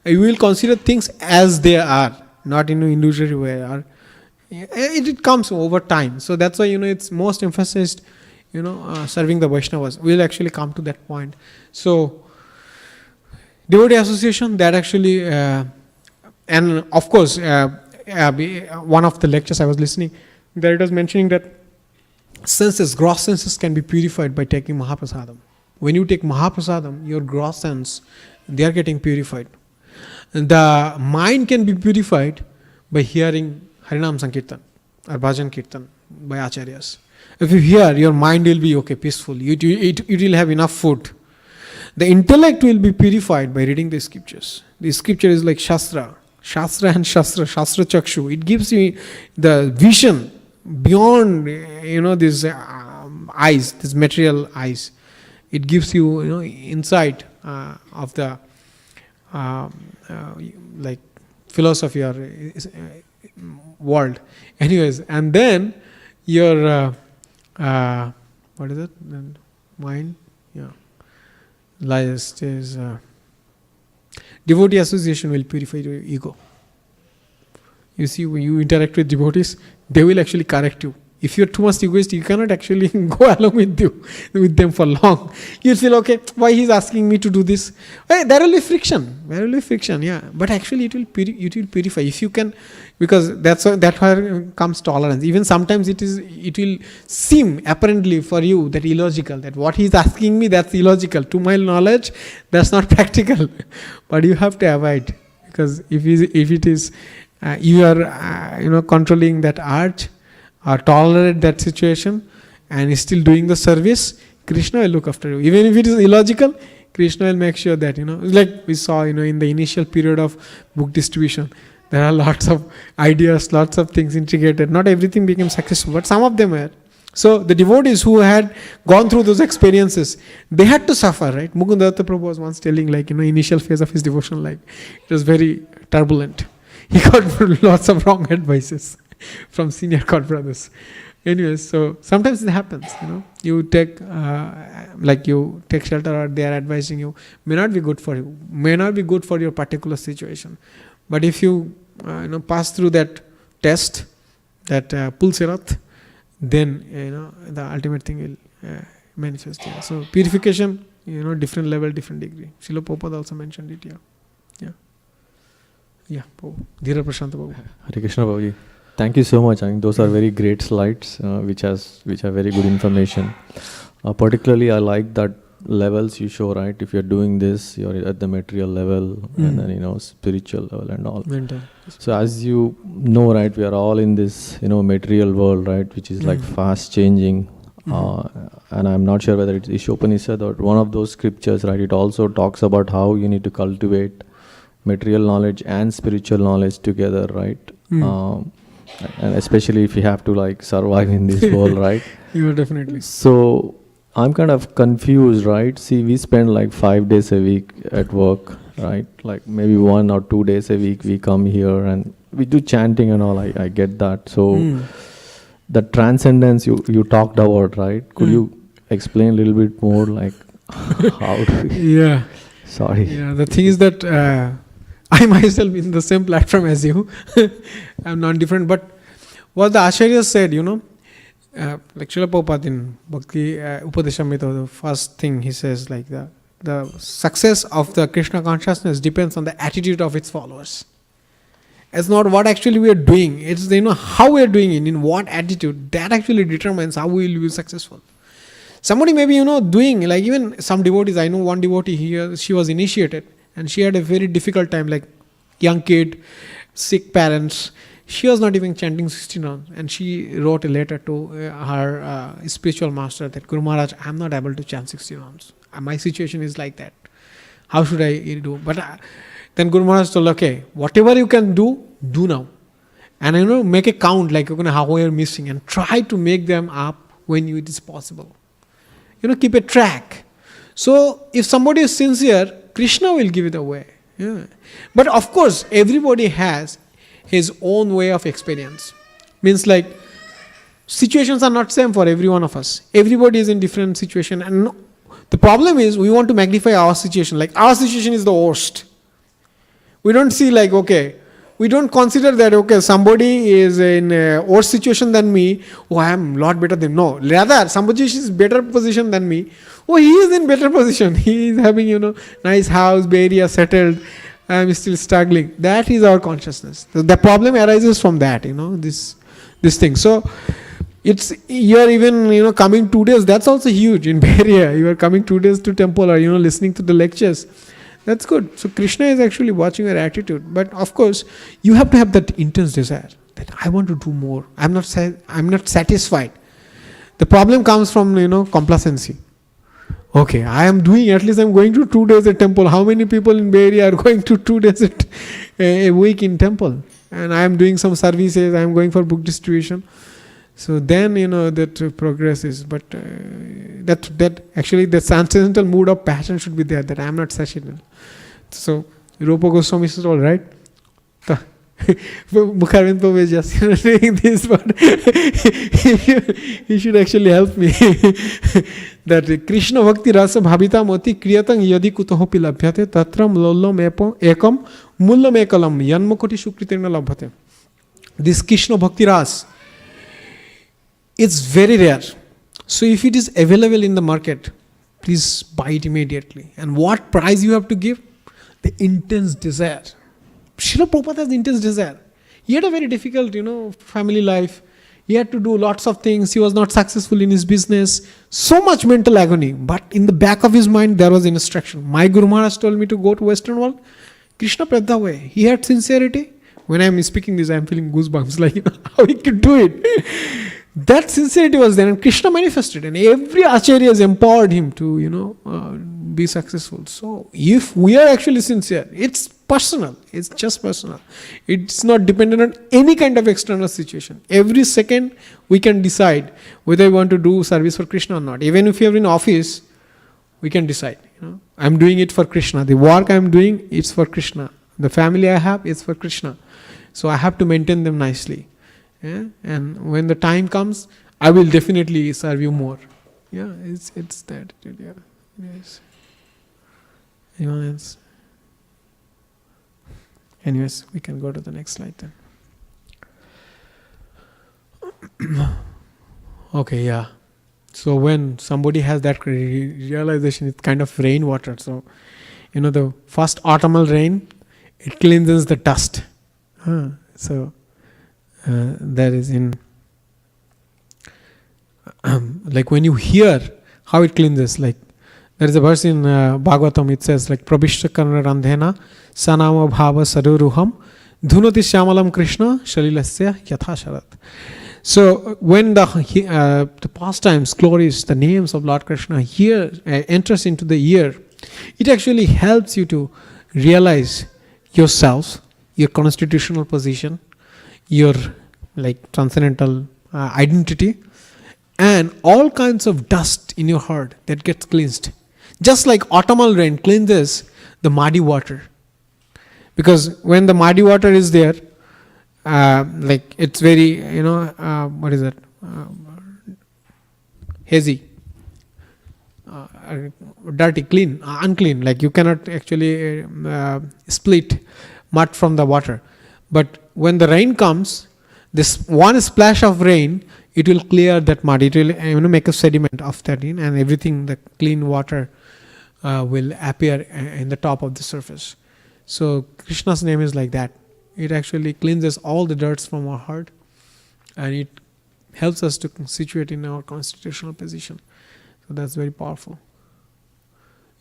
will consider things as they are, not in an illusory way. Or it comes over time. So that's why it's most emphasized. Serving the Vaishnavas. We'll actually come to that point. So devotee association, that actually, and of course, one of the lectures I was listening, there it was mentioning that gross senses can be purified by taking Mahaprasadam. When you take Mahaprasadam, your gross sense, they are getting purified. And the mind can be purified by hearing Harinam Sankirtan or Bhajan Kirtan by Acharyas. If you hear, your mind will be peaceful. It will have enough food. The intellect will be purified by reading the scriptures. The scripture is like Shastra Chakshu. It gives you the vision beyond, these eyes, this material eyes. It gives you, insight of the philosophy or world. Anyways, and then your what is it? Mind, yeah. Last is devotee association will purify your ego. You see, when you interact with devotees, they will actually correct you. If you're too much egoist, you cannot actually go along with them for long. You'll feel, okay, why he's asking me to do this? Well, there will be friction. Yeah. But actually, it will purify. If you can, because that's where comes tolerance. Even sometimes it will seem apparently for you that illogical. That what he's asking me, that's illogical. To my knowledge, that's not practical. But you have to avoid, because if it is, you are controlling that urge, or tolerate that situation, and is still doing the service, Krishna will look after you. Even if it is illogical, Krishna will make sure that, like we saw, in the initial period of book distribution, there are lots of ideas, lots of things integrated. Not everything became successful, but some of them were. So the devotees who had gone through those experiences, they had to suffer, right? Mukundatta Prabhu was once telling, initial phase of his devotion, it was very turbulent. He got lots of wrong advices from senior god brothers. Anyways, so sometimes it happens, you take shelter, or they are advising you, may not be good for you, may not be good for your particular situation. But if you pass through that test, that pulserath, then the ultimate thing will manifest. Yeah. So purification, different level, different degree. Srila Prabhupada also mentioned it. Yeah. Dhira Prashanta Babu. Hare Krishna Babuji. Thank you so much. I think those are very great slides, which have very good information. Particularly, I like that levels you show, right? If you're doing this, you're at the material level, and then spiritual level and all. Mental. So as you know, right, we are all in this material world, right, which is like fast changing. And I'm not sure whether it's Ishopanishad or one of those scriptures, right? It also talks about how you need to cultivate material knowledge and spiritual knowledge together, right? And especially if you have to survive in this world, right? You are definitely. So I'm kind of confused, right? See, we spend 5 days a week at work, right? Maybe 1 or 2 days a week we come here and we do chanting and all. I get that. So the transcendence you talked about, right? Could you explain a little bit more, how do we? Yeah. Sorry. Yeah. The thing is that I myself in the same platform as you. I'm not different. But what the Acharyas said, like Srila Prabhupada in Bhakti Upadeshamrita, the first thing he says, like the success of the Krishna consciousness depends on the attitude of its followers. It's not what actually we are doing. It's how we are doing it, in what attitude. That actually determines how we will be successful. Somebody may be doing, like even some devotees. I know one devotee here. She was initiated and she had a very difficult time, like young kid, sick parents. She was not even chanting 16 rounds, and she wrote a letter to her spiritual master that, Guru Maharaj, I am not able to chant 16 rounds. My situation is like that. How should I do? But then Guru Maharaj told, okay, whatever you can do now. And make a count, like how you're missing, and try to make them up when it is possible. Keep a track. So if somebody is sincere, Krishna will give it away. Yeah. But of course, everybody has his own way of experience. Means like, situations are not same for every one of us. Everybody is in different situation. And the problem is, we want to magnify our situation. Like, our situation is the worst. We don't see like, we don't consider that, somebody is in a worse situation than me. Oh, I am a lot better than no. Rather, somebody is better position than me. Oh, he is in better position. He is having, nice house, Bay Area, settled. I am still struggling. That is our consciousness. The problem arises from that, this thing. So, you are even, coming 2 days. That's also huge in Bay Area. You are coming 2 days to temple or, listening to the lectures. That's good. So Krishna is actually watching your attitude. But of course, you have to have that intense desire that I want to do more. I'm not satisfied. The problem comes from, complacency. Okay, I am doing, at least I'm going to 2 days at temple. How many people in Bay Area are going to 2 days a week in temple? And I am doing some services, I am going for book distribution. So then, that progresses. But that actually the transcendental mood of passion should be there, that I am not satiated. So, Rupa Goswami is all right. Mukharvind Prabhu is just doing this, but he should actually help me. That Krishna Bhakti Rasa Bhavita Moti Kriyatang Yadi Kutohopi Labhyate Tatram Lollam Ekam Mullam Ekalam Yanmakoti Shukritirna Labhate. This Krishna Bhakti Ras, it's very rare. So if it is available in the market, please buy it immediately. And what price you have to give? The intense desire. Srila Prabhupada has intense desire. He had a very difficult, family life. He had to do lots of things. He was not successful in his business. So much mental agony. But in the back of his mind, there was an instruction. My Guru Maharaj told me to go to Western world. Krishna prayed that way. He had sincerity. When I am speaking this, I am feeling goosebumps. Like, how he could do it. That sincerity was there, and Krishna manifested, and every acharya has empowered him to, be successful. So, if we are actually sincere, it's personal. It's just personal. It's not dependent on any kind of external situation. Every second, we can decide whether we want to do service for Krishna or not. Even if you are in office, we can decide. I'm doing it for Krishna. The work I'm doing, it's for Krishna. The family I have, it's for Krishna. So, I have to maintain them nicely. Yeah? And when the time comes, I will definitely serve you more. Yeah, it's that. Yeah. Yes. Anyone else? Anyways, we can go to the next slide then. Okay, yeah. So when somebody has that realization, it's kind of rainwater. So, the first autumnal rain, it cleanses the dust. So, that is in, like when you hear how it cleanses, like there is a verse in Bhagavatam, it says like Prabhishta Karna Randhena Sanama Bhava Saruruham Dhunati Syamalam Krishna Shalilasya Yatha Sharat. So when the pastimes, glories, the names of Lord Krishna here enters into the ear, it actually helps you to realize yourself, your constitutional position, your like transcendental identity, and all kinds of dust in your heart that gets cleansed. Just like autumnal rain cleanses the muddy water. Because when the muddy water is there, like it's very, what is that? Hazy, dirty, clean, unclean. Like you cannot actually split mud from the water. But when the rain comes, this one splash of rain, it will clear that mud. It will make a sediment of that, and everything, the clean water will appear in the top of the surface. So Krishna's name is like that. It actually cleanses all the dirts from our heart, and it helps us to situate in our constitutional position. So that's very powerful.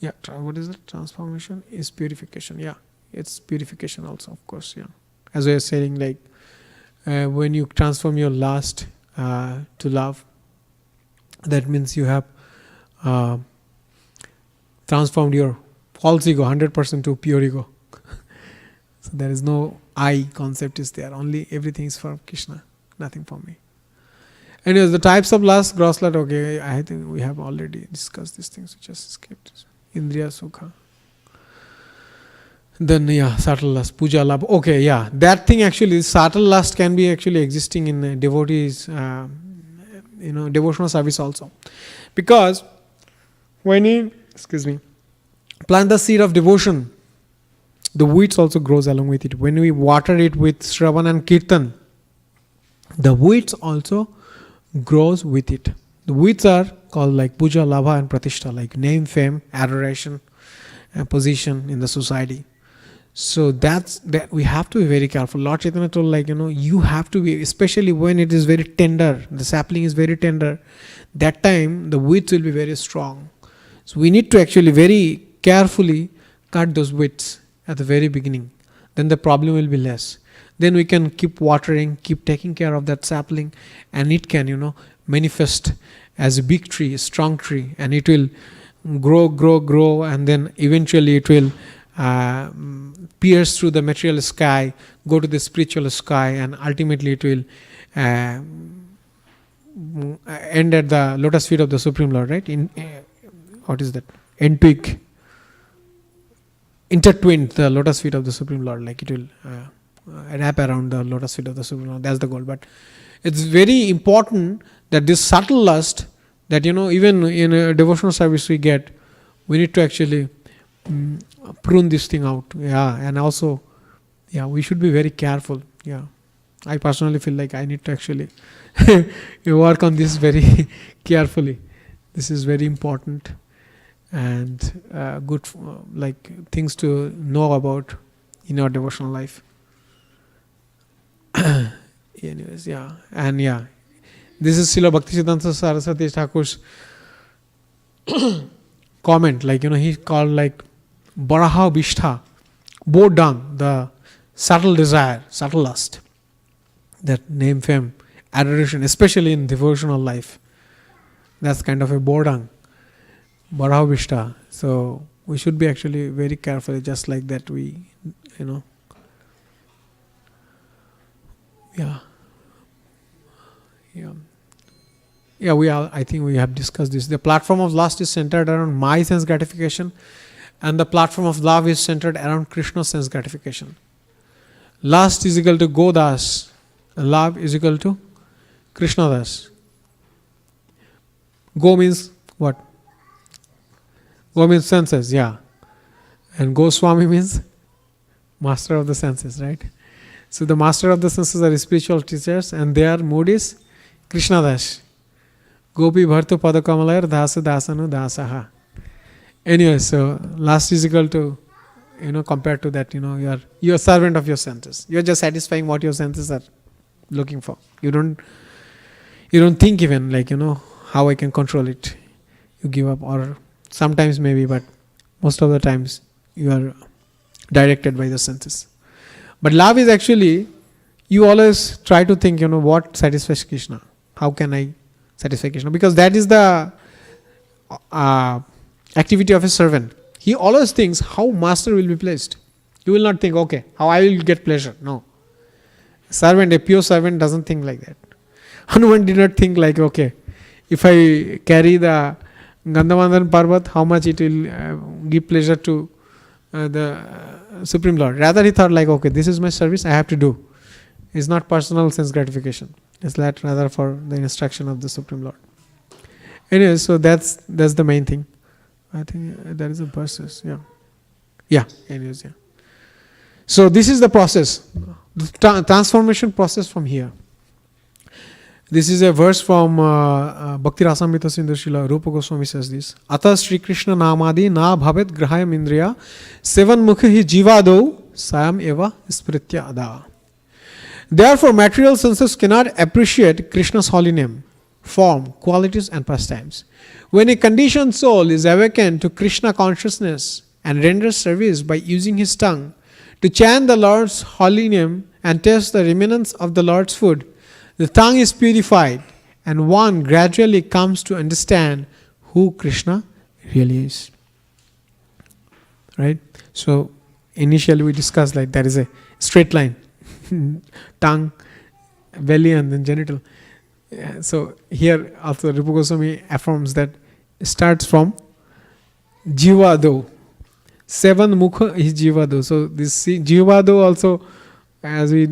Yeah, what is it? Transformation is purification. Yeah, it's purification also, of course. Yeah, as I was saying, like when you transform your lust to love, that means you have transformed your false ego 100% to pure ego. So there is no I concept is there. Only everything is for Krishna, nothing for me. Anyways, the types of lust, gross lust, okay, I think we have already discussed these things. We just skipped. Indriya Sukha. Then, subtle lust, puja labha. Okay, that thing actually, subtle lust can be actually existing in devotees, devotional service also. Because when you, plant the seed of devotion, the weeds also grows along with it. When we water it with Shravan and Kirtan, the weeds also grows with it. The weeds are called like puja, labha and pratishtha, like name, fame, adoration, and position in the society. So that we have to be very careful. Lord Chaitanya told, you have to be, especially when it is very tender, the sapling is very tender, that time the weeds will be very strong. So we need to actually very carefully cut those weeds at the very beginning. Then the problem will be less. Then we can keep watering, keep taking care of that sapling, and it can, manifest as a big tree, a strong tree, and it will grow, and then eventually it will pierce through the material sky, go to the spiritual sky, and ultimately it will end at the lotus feet of the Supreme Lord, right? What is that? Intertwined the lotus feet of the Supreme Lord, like it will wrap around the lotus feet of the Supreme Lord. That's the goal. But it's very important that this subtle lust that even in a devotional service we need to actually prune this thing out. And also we should be very careful. I personally feel like I need to actually work on this very carefully. This is very important and good things to know about in our devotional life. Anyways, and this is Srila Bhaktisiddhanta Saraswati Thakur's comment. He called Baraha Vishtha, bow down the subtle desire, subtle lust, that name, fame, adoration, especially in devotional life. That's kind of a bow down, Baraha Vishtha. So we should be actually very careful, just like that we, I think we have discussed this. The platform of lust is centered around my sense gratification, and the platform of love is centered around Krishna's sense gratification. Lust is equal to Godas, love is equal to Krishna Das. Go means what? Go means senses, and Goswami means master of the senses, right? So the master of the senses are spiritual teachers, and their mood is Krishna Das. Gopi Bhartu Padakamalayar Dasa Dasanu Dasaha. Anyway, so lust is equal to, compared to that, you're a servant of your senses. You're just satisfying what your senses are looking for. You don't think even how I can control it. You give up, or sometimes maybe, but most of the times you are directed by the senses. But love is actually, you always try to think, what satisfies Krishna? How can I satisfy Krishna? Because that is the activity of a servant. He always thinks how master will be pleased. He will not think, okay, how I will get pleasure. No. A pure servant doesn't think like that. Hanuman did not think okay, if I carry the Gandhavandan Parvat, how much it will give pleasure to the Supreme Lord. Rather he thought okay, this is my service, I have to do. It's not personal sense gratification. It's that rather for the instruction of the Supreme Lord. Anyway, so that's the main thing. I think that is a verses. Anyways. So this is the process, the transformation process from here. This is a verse from Bhakti Rasamrita Sindhu Srila Rupa Goswami says this. Ata Sri Krishna Namadi na bhavet grahayam indriya sevan mukha hi jivado sayam eva spritya ada. Therefore, material senses cannot appreciate Krishna's holy name, form, qualities and pastimes. When a conditioned soul is awakened to Krishna consciousness and renders service by using his tongue to chant the Lord's holy name and taste the remnants of the Lord's food, the tongue is purified and one gradually comes to understand who Krishna really is. Right? So, initially we discussed like there is a straight line. Tongue, belly and then genital. So here also Rupa Goswami affirms that it starts from Jivado. 7 mukha is Jivado. So this Jivado also, as we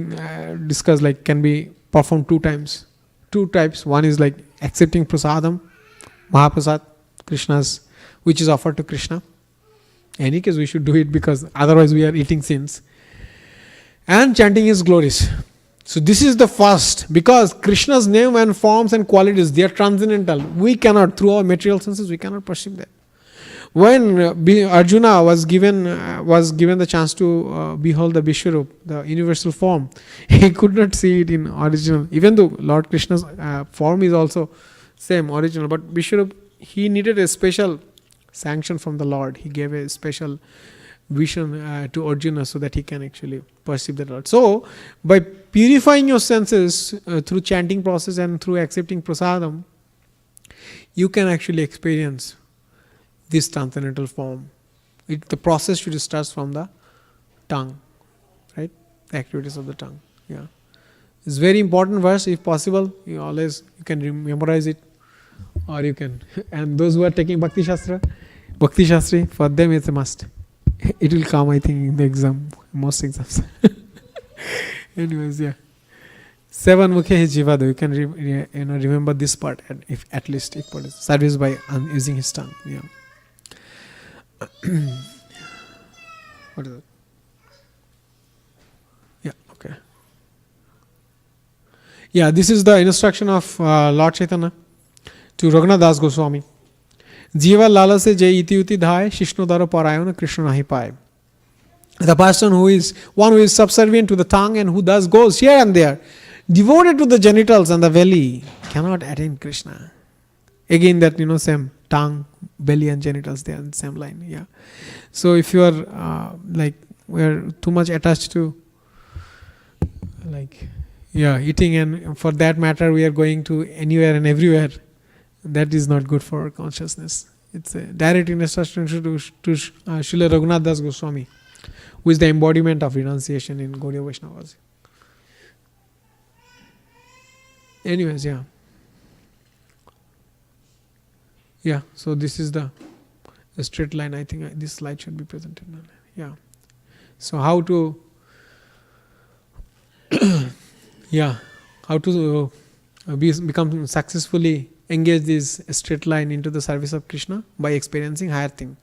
discussed, like can be performed 2 times. 2 types. One is like accepting prasadam, Mahaprasad, Krishna's, which is offered to Krishna. In any case, we should do it because otherwise we are eating sins. And chanting his glories. So this is the first, because Krishna's name and forms and qualities, they are transcendental. We cannot, through our material senses, we cannot perceive that. When Arjuna was given the chance to behold the Vishwarup, the universal form, he could not see it in original. Even though Lord Krishna's form is also same, original, but Vishwarup, he needed a special sanction from the Lord. He gave a special vision to Arjuna so that he can actually perceive the Lord. So, by purifying your senses through chanting process and through accepting prasadam, you can actually experience this transcendental form. The process should start from the tongue, right? The activities of the tongue. Yeah, it's very important verse. If possible, you can memorize it, or you can. And those who are taking Bhakti Shastri, for them it's a must. It will come, I think, in the exam, most exams. Anyways, yeah. 7 mukhe hi jivado. You can remember this part, at least if part is service by using his tongue. Yeah. What is it? Yeah. Okay. Yeah. This is the instruction of Lord Chaitanya to Raghunath Das Goswami. Jiva lala se jai iti uti dhai shishno daro parayana Krishna nahi paye. The person who is subservient to the tongue and who thus goes here and there, devoted to the genitals and the belly, cannot attain Krishna. Again, that same tongue, belly and genitals, they are in the same line. Yeah. So if you are we are too much attached to eating, and for that matter we are going to anywhere and everywhere, that is not good for our consciousness. It's a direct instruction to Srila Raghunath Das Goswami, who is the embodiment of renunciation in Gaudiya Vaishnavas. Anyways, yeah. Yeah, so this is the straight line. I think this slide should be presented now. Yeah. So how to become successfully engage this straight line into the service of Krishna by experiencing higher thing.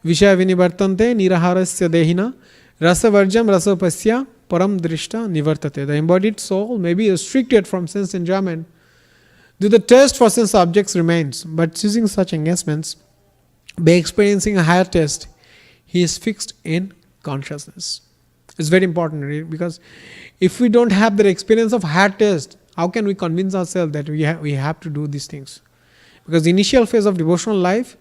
Vishaya vinivartante niraharasya dehina rasa varjam rasa pasya param drishta nivartate. The embodied soul may be restricted from sense enjoyment, though the taste for sense objects remains, but ceasing such engagements, by experiencing a higher taste, he is fixed in consciousness. It's very important, really, because if we don't have the experience of higher taste, how can we convince ourselves that we have to do these things? Because the initial phase of devotional life,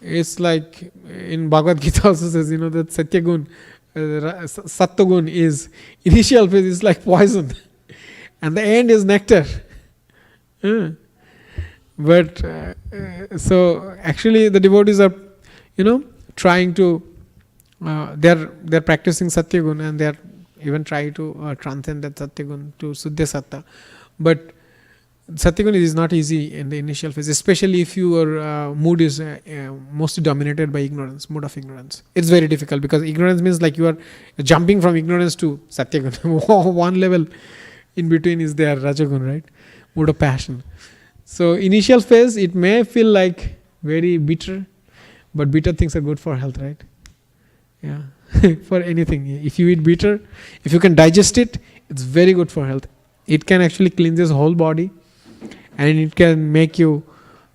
it's like in Bhagavad Gita also says, that Satyagun, Sattvagun is, initial phase is like poison and the end is nectar. But so actually the devotees are, trying to, they're practicing Satyagun and they're even try to transcend that Satyagun to Suddha Satta. But Satyagun is not easy in the initial phase, especially if your mood is mostly dominated by ignorance, mood of ignorance. It's very difficult because ignorance means like you are jumping from ignorance to Satyagun. One level in between is there, Rajagun, right? Mood of passion. So initial phase, it may feel like very bitter, but bitter things are good for health, right? Yeah, for anything. If you eat bitter, if you can digest it, it's very good for health. It can actually cleanse whole body, and it can make you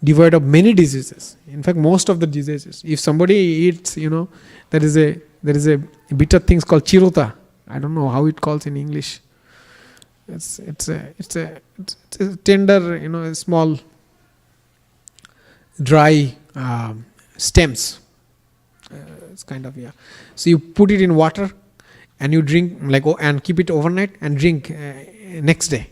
devoid of many diseases. In fact, most of the diseases. If somebody eats, there is a bitter things called chirota. I don't know how it calls in English. It's a tender, a small dry stems. It's kind of, yeah. So you put it in water and you drink, and keep it overnight and drink next day.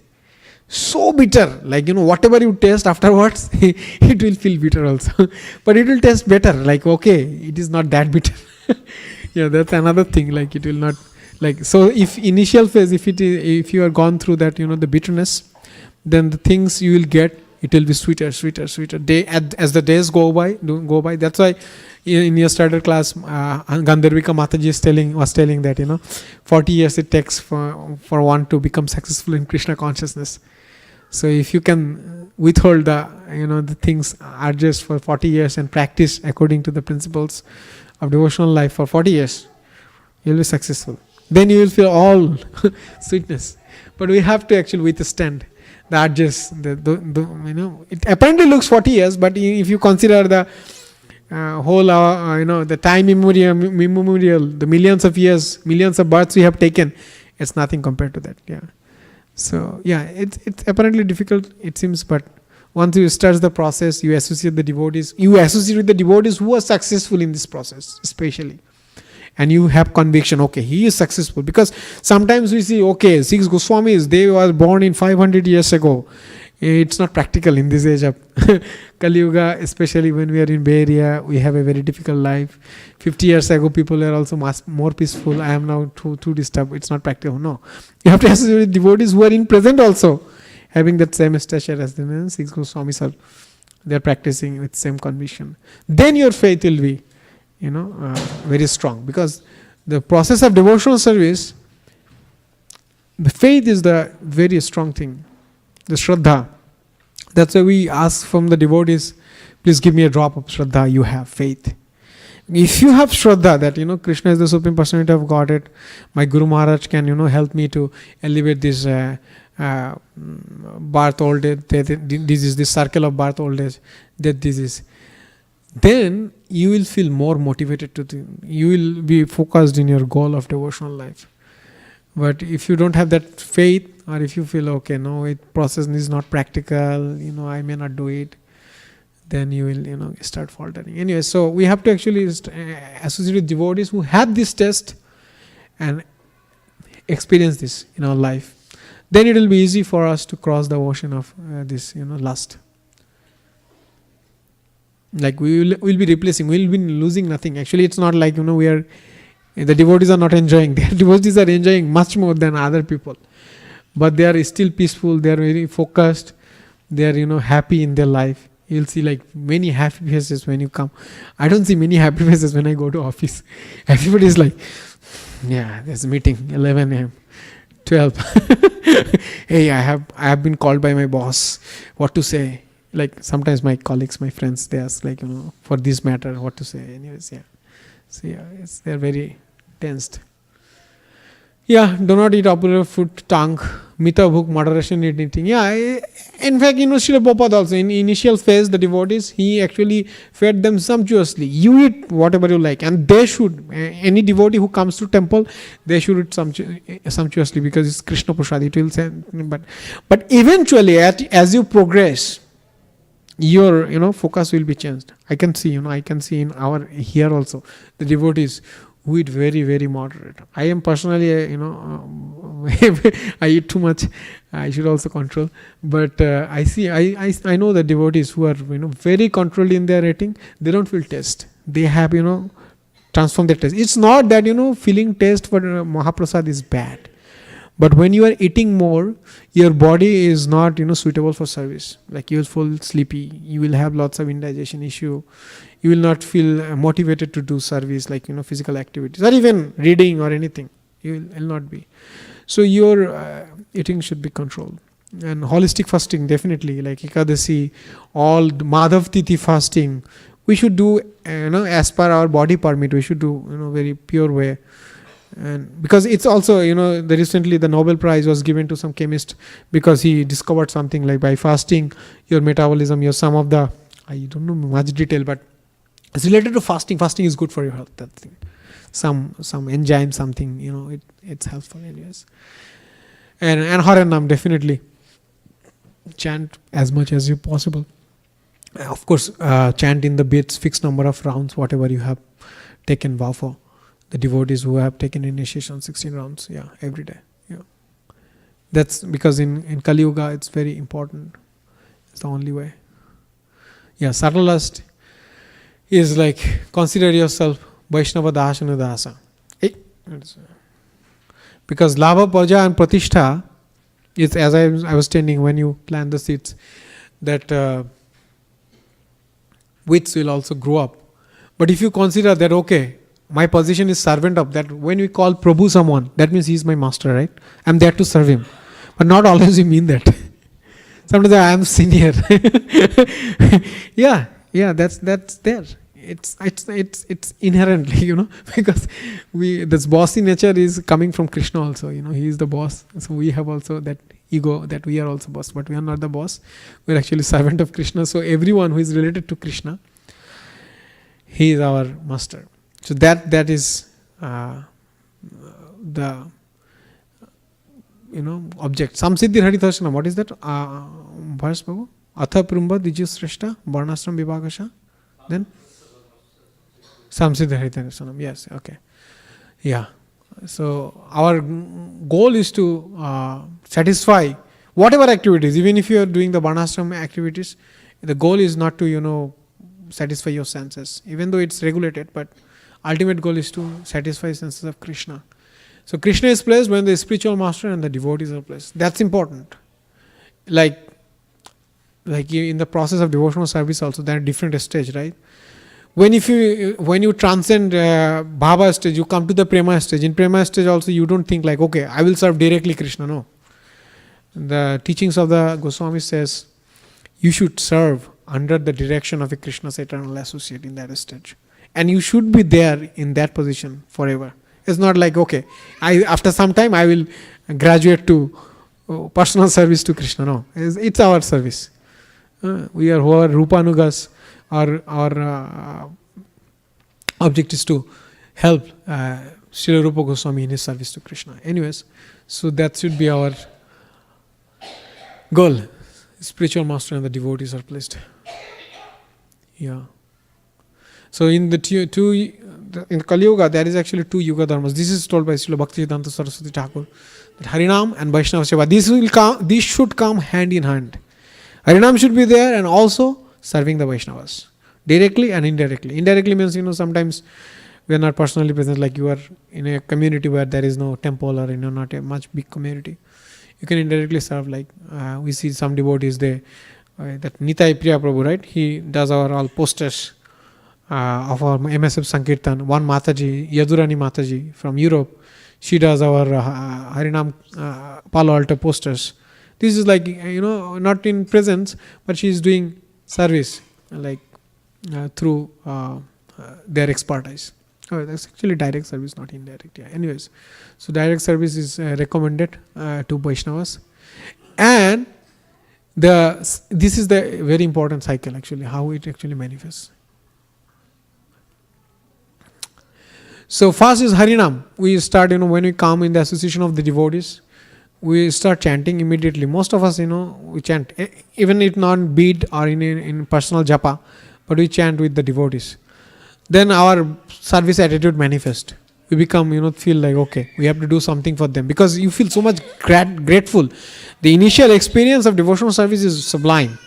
So bitter, whatever you taste afterwards, it will feel bitter also. But it will taste better, okay, it is not that bitter. Yeah, that's another thing, it will not, so if initial phase, if you are gone through that, the bitterness, then the things you will get, it will be sweeter. As the days go by. That's why in your starter class, Gandharvika Mataji was telling that 40 years it takes for one to become successful in Krishna consciousness. So if you can withhold the things are just for 40 years and practice according to the principles of devotional life for 40 years, you'll be successful. Then you will feel all sweetness. But we have to actually withstand the adjust. It apparently looks 40 years, but if you consider the whole, the time immemorial, the millions of years, millions of births we have taken, it's nothing compared to that. Yeah. So yeah, it's apparently difficult, it seems, but once you start the process, you associate with the devotees who are successful in this process, especially. And you have conviction, okay, he is successful. Because sometimes we see, okay, 6 Goswamis, they were born in 500 years ago. It's not practical in this age of Kali Yuga, especially when we are in Bay Area, we have a very difficult life. 50 years ago, people were also much more peaceful. I am now too disturbed. It's not practical. No. You have to associate with devotees who are in present also, having that same stature as the 6 Goswamis they are practicing with same conviction. Then your faith will be very strong, because the process of devotional service, the faith is the very strong thing, the Shraddha. That's why we ask from the devotees, please give me a drop of Shraddha, you have faith. If you have Shraddha that Krishna is the Supreme Personality of Godhead, my Guru Maharaj can help me to elevate this birth, old age, disease, this circle of birth, old age, death, disease, then you will feel more motivated you will be focused in your goal of devotional life. But if you don't have that faith, or if you feel, okay, no, process is not practical, I may not do it, then you will, start faltering. Anyway, so we have to actually associate with devotees who have this test and experience this in our life. Then it will be easy for us to cross the ocean of this, lust. We'll be replacing, we'll be losing nothing. Actually, it's not like, the devotees are not enjoying. The devotees are enjoying much more than other people. But they are still peaceful, they are very focused, they are, happy in their life. You'll see many happy faces when you come. I don't see many happy faces when I go to office. Everybody is yeah, there's a meeting, 11 a.m., 12. Hey, I have been called by my boss, what to say. Sometimes my colleagues, my friends, they ask for this matter, what to say. Anyways, yeah. So yeah, they're very tensed. Yeah, do not eat opulent food, tongue, mita bhuk, moderation in eating. Yeah, in fact, Srila Prabhupada also, in initial phase, the devotees, he actually fed them sumptuously. You eat whatever you like, and they should, any devotee who comes to temple, they should eat sumptuously, because it's Krishna Prasad, it will say, but eventually, as you progress, your focus will be changed. I can see in our here also the devotees who eat very, very moderate. I am personally I eat too much. I should also control, but I see I know the devotees who are very controlled in their eating. They don't feel taste. They have transformed their taste. It's not that feeling taste for Mahaprasad is bad. But when you are eating more, your body is not suitable for service. You will feel sleepy. You will have lots of indigestion issue. You will not feel motivated to do service physical activities or even reading or anything. You will not be. So your eating should be controlled. And holistic fasting, definitely, Ekadasi, all Madhav Tithi fasting, we should do, as per our body permit, we should do, very pure way. And because it's also, recently the Nobel Prize was given to some chemist because he discovered something like by fasting, your metabolism, your some of the, I don't know much detail, but it's related to fasting. Fasting is good for your health. That thing, some enzyme, something, it's helpful anyways. And Haranam, definitely chant as much as you possible. Of course, chant in the bits, fixed number of rounds, whatever you have taken vow for. The devotees who have taken initiation 16 rounds, every day. That's because in Kali Yuga it's very important. It's the only way. Subtle lust is like, consider yourself Vaishnava Dashana Dasa. Because Labha, Paja and Pratishtha is, as I was telling when you plant the seeds, that wits will also grow up. But if you consider that, okay, my position is servant of that, when we call Prabhu someone, that means he is my master, right? I'm there to serve him. But not always we mean that. Sometimes I am senior. That's there. It's inherently, because this bossy nature is coming from Krishna also, he is the boss. So we have also that ego that we are also boss, but we are not the boss. We are actually servant of Krishna. So everyone who is related to Krishna, he is our master. So that is the object. Samsiddhi Harithasanam. What is that verse, Babu? Atha Prumba Diju Srishta Varnashram Vibhagasha. Then Samsiddhi Harithasanam. Yes, okay. So our goal is to satisfy whatever activities, even if you are doing the Varnashram activities, the goal is not to satisfy your senses, even though it's regulated, but ultimate goal is to satisfy senses of Krishna. So Krishna is placed when the spiritual master and the devotees are placed. That's important. Like in the process of devotional service also, there are different stages, right? When you transcend Bhava stage, you come to the Prema stage. In Prema stage also, you don't think like, okay, I will serve directly Krishna. No. The teachings of the Goswami says, you should serve under the direction of a Krishna's eternal associate in that stage. And you should be there in that position forever. It's not like, okay, after some time I will graduate to personal service to Krishna. No, it's our service. We are who are Rupanugas. Our object is to help Srila Rupa Goswami in his service to Krishna. Anyways, so that should be our goal. Spiritual master and the devotees are placed. So in in Kali Yuga, there is actually 2 Yuga dharmas. This is told by Srila Bhaktisiddhanta Saraswati Thakur, that Harinam and Vaishnava Seva. These should come hand in hand. Harinam should be there and also serving the Vaishnavas, directly and indirectly. Indirectly means, sometimes we are not personally present, like you are in a community where there is no temple or not a much big community. You can indirectly serve, like we see some devotees, that Nitai Priya Prabhu, right? He does all posters of our MSF Sankirtan. One Mataji, Yadurani Mataji from Europe, she does our Harinam Palo Alto posters. This is like, not in presence, but she is doing service like through their expertise. That's actually direct service, not indirect. Anyways, so direct service is recommended to Vaishnavas, and this is the very important cycle actually, how it actually manifests. So first is Harinam. We start, when we come in the association of the devotees, we start chanting immediately. Most of us, we chant, even if not bead or in personal japa, but we chant with the devotees. Then our service attitude manifests. We become, feel like, okay, we have to do something for them, because you feel so much grateful. The initial experience of devotional service is sublime.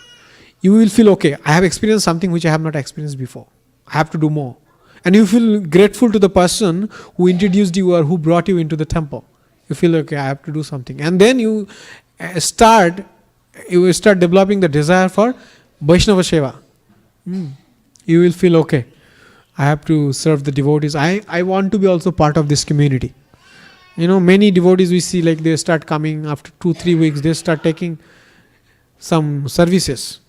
You will feel, okay, I have experienced something which I have not experienced before. I have to do more. And you feel grateful to the person who introduced you or who brought you into the temple. You feel, okay, I have to do something. And then you start developing the desire for Vaishnava Seva. You will feel, okay, I have to serve the devotees. I want to be also part of this community. Many devotees we see, like they start coming after 2-3 weeks, they start taking some services.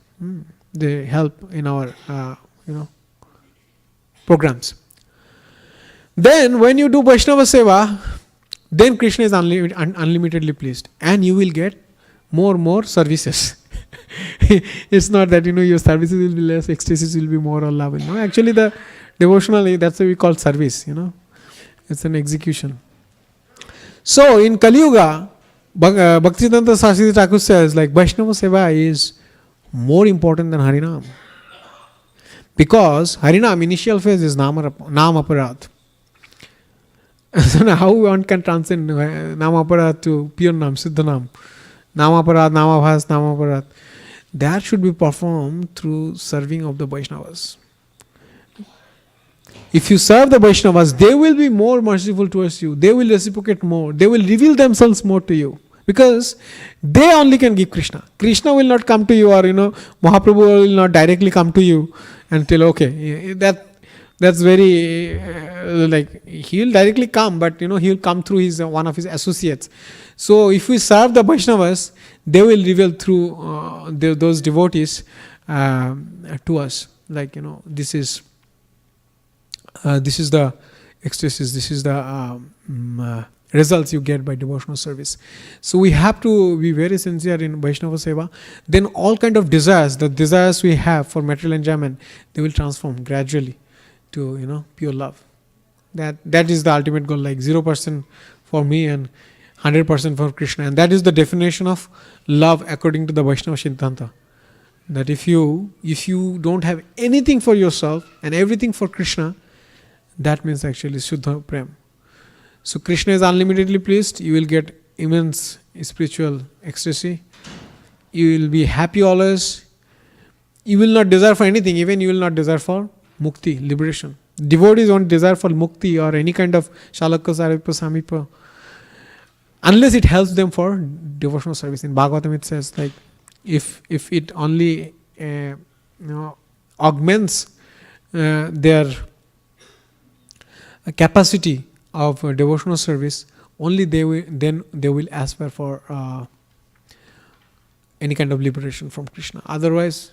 They help in our, programs. Then when you do Vaishnava Seva, then Krishna is unlimitedly pleased, and you will get more services. It's not that your services will be less, ecstasies will be more, or love will. No, actually the devotionally, that's what we call service. It's an execution. So in Kali Yuga, Bhaktivedanta Saraswati Thakur says like Vaishnava Seva is more important than Harinam, because Harinam initial phase is Nam Aparad. So now how one can transcend Nam Aparad to pure Nam, Siddha Nam. Nam Aparad, Nam Abhas, Nam Aparad. That should be performed through serving of the Vaishnavas. If you serve the Vaishnavas, they will be more merciful towards you. They will reciprocate more. They will reveal themselves more to you. Because they only can give Krishna. Krishna will not come to you, or Mahaprabhu will not directly come to you and tell, okay, that's very he will directly come, but he will come through one of his associates. So if we serve the Vaishnavas, they will reveal through those devotees to us. This is the ecstasies. This is the results you get by devotional service. So we have to be very sincere in Vaishnava Seva. Then all kind of desires, the desires we have for material enjoyment, they will transform gradually to pure love. That is the ultimate goal, like 0% for me and 100% for Krishna. And that is the definition of love according to the Vaishnava Siddhanta. That if you don't have anything for yourself and everything for Krishna, that means actually Shuddha Prem. So Krishna is unlimitedly pleased. You will get immense spiritual ecstasy. You will be happy always. You will not desire for anything. Even you will not desire for mukti, liberation. Devotees don't desire for mukti or any kind of shalakya, saripya, samipa, unless it helps them for devotional service. In Bhagavatam it says like if it only augments their capacity of devotional service, only they will aspire for any kind of liberation from Krishna. Otherwise,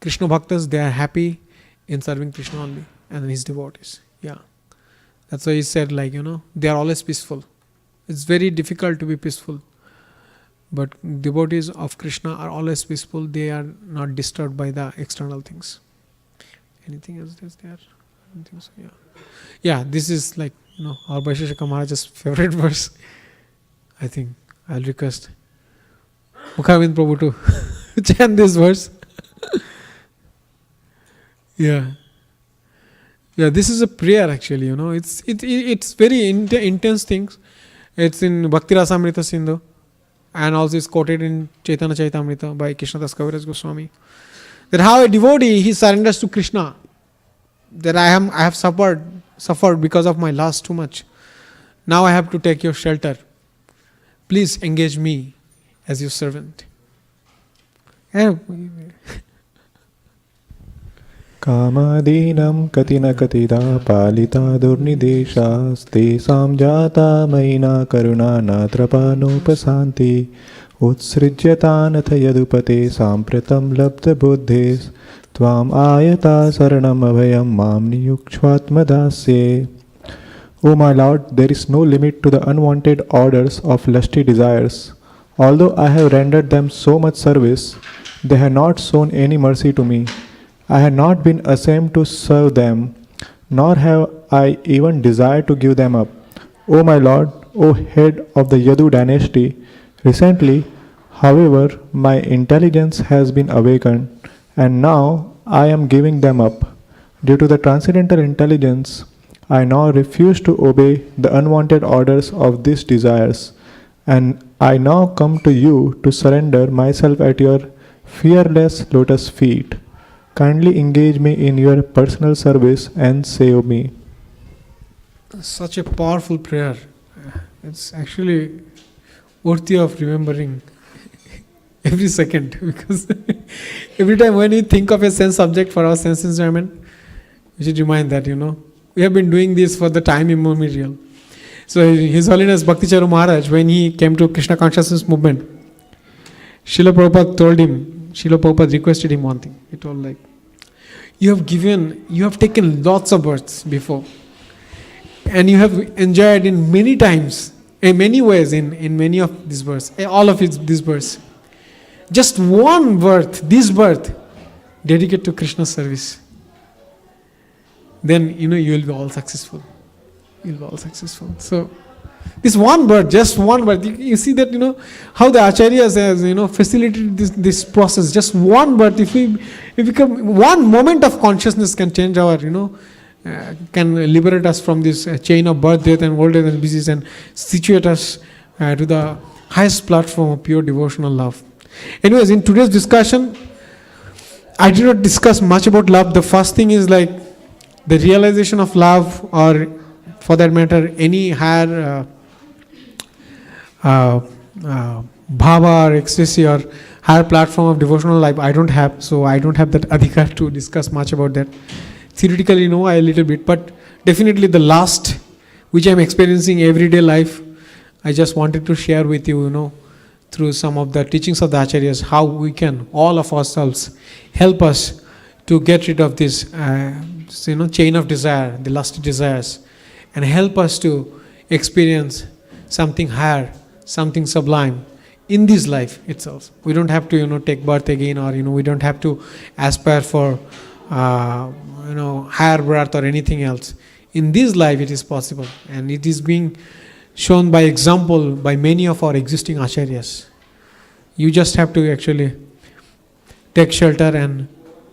Krishna Bhaktas, they are happy in serving Krishna only and his devotees. Yeah, that's why he said like they are always peaceful. It's very difficult to be peaceful, but devotees of Krishna are always peaceful. They are not disturbed by the external things. Anything else is there? I don't think so. Yeah, this is like our Vaisheshika Maharaj's favorite verse. I think I'll request Mukhavind Prabhu to chant this verse. Yeah, this is a prayer actually. It's very intense things. It's in Bhakti Rasamrita Sindhu, and also it's quoted in Chaitanya Charitamrita by Krishnadas Kaviraj Goswami. That how a devotee, he surrenders to Krishna. That I have suffered because of my lust too much. Now I have to take your shelter. Please engage me as your servant. Kamadinam katina katida palita durnideshasthesam jata maina karuna natrapanopasanti utsrijyatanath yadupate sampratam labdha buddhes tvam ayata saranam abhayam mam niyukshvatmadasye. O my Lord, there is no limit to the unwanted orders of lusty desires. Although I have rendered them so much service, they have not shown any mercy to me. I had not been ashamed to serve them, nor have I even desired to give them up. O my Lord, O head of the Yadu dynasty, recently, however, my intelligence has been awakened, and now I am giving them up. Due to the transcendental intelligence, I now refuse to obey the unwanted orders of these desires, and I now come to you to surrender myself at your fearless lotus feet. Kindly engage me in your personal service and save me. Such a powerful prayer. It's actually worthy of remembering every second, because every time when we think of a sense object for our sense enjoyment, we should remind that we have been doing this for the time immemorial. So His Holiness Bhakti Charu Maharaj, when he came to Krishna consciousness movement, Srila Prabhupada requested him one thing. He told like, You have taken lots of births before. And you have enjoyed in many times, in many ways, in many of these births, all of these births. Just one birth, this birth, dedicate to Krishna's service. Then, you will be all successful. You'll be all successful. So, this one birth, just one birth, you see that, how the acharyas has, facilitated this process. Just one birth, if we become, one moment of consciousness can change our, can liberate us from this chain of birth, death and old age and disease and situate us to the highest platform of pure devotional love. Anyways, in today's discussion, I did not discuss much about love. The first thing is like the realization of love, or for that matter, any higher bhava or ecstasy or higher platform of devotional life. I don't have, so I don't have that adhikar to discuss much about that. Theoretically, a little bit, but definitely the last, which I'm experiencing everyday life, I just wanted to share with you, through some of the teachings of the acharyas, how we can, all of ourselves, help us to get rid of this, chain of desire, the lusty desires, and help us to experience something higher, something sublime in this life itself. We don't have to, take birth again, or, we don't have to aspire for, higher birth or anything else. In this life it is possible, and it is being shown by example by many of our existing acharyas. You just have to actually take shelter and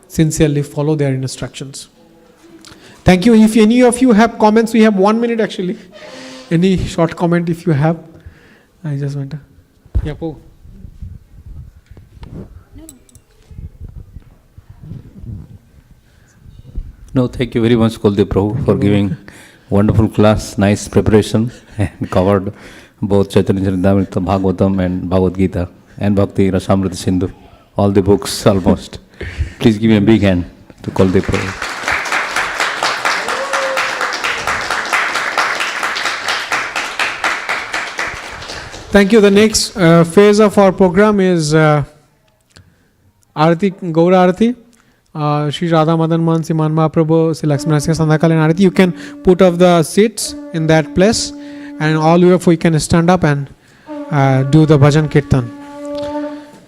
sincerely follow their instructions. Thank you. If any of you have comments, we have 1 minute actually. Any short comment if you have? I just want to. Yeah, Paul. No, thank you very much, Koladwipa Prabhu, for giving wonderful class, nice preparation, and covered both Chaitanya Charitamrita, Bhagavatam and Bhagavad Gita, and Bhakti Rasamrita Sindhu, all the books almost. Please give me a big hand to Koladwipa Prabhu. Thank you. The next phase of our program is Arati, Gaura Arati. Shri Radha Madan Mohan, Sri Man Mahaprabhu, Sri Lakshmi Narasimha Sandhakal and Arati. You can put off the seats in that place, and all of you can stand up and do the bhajan kirtan.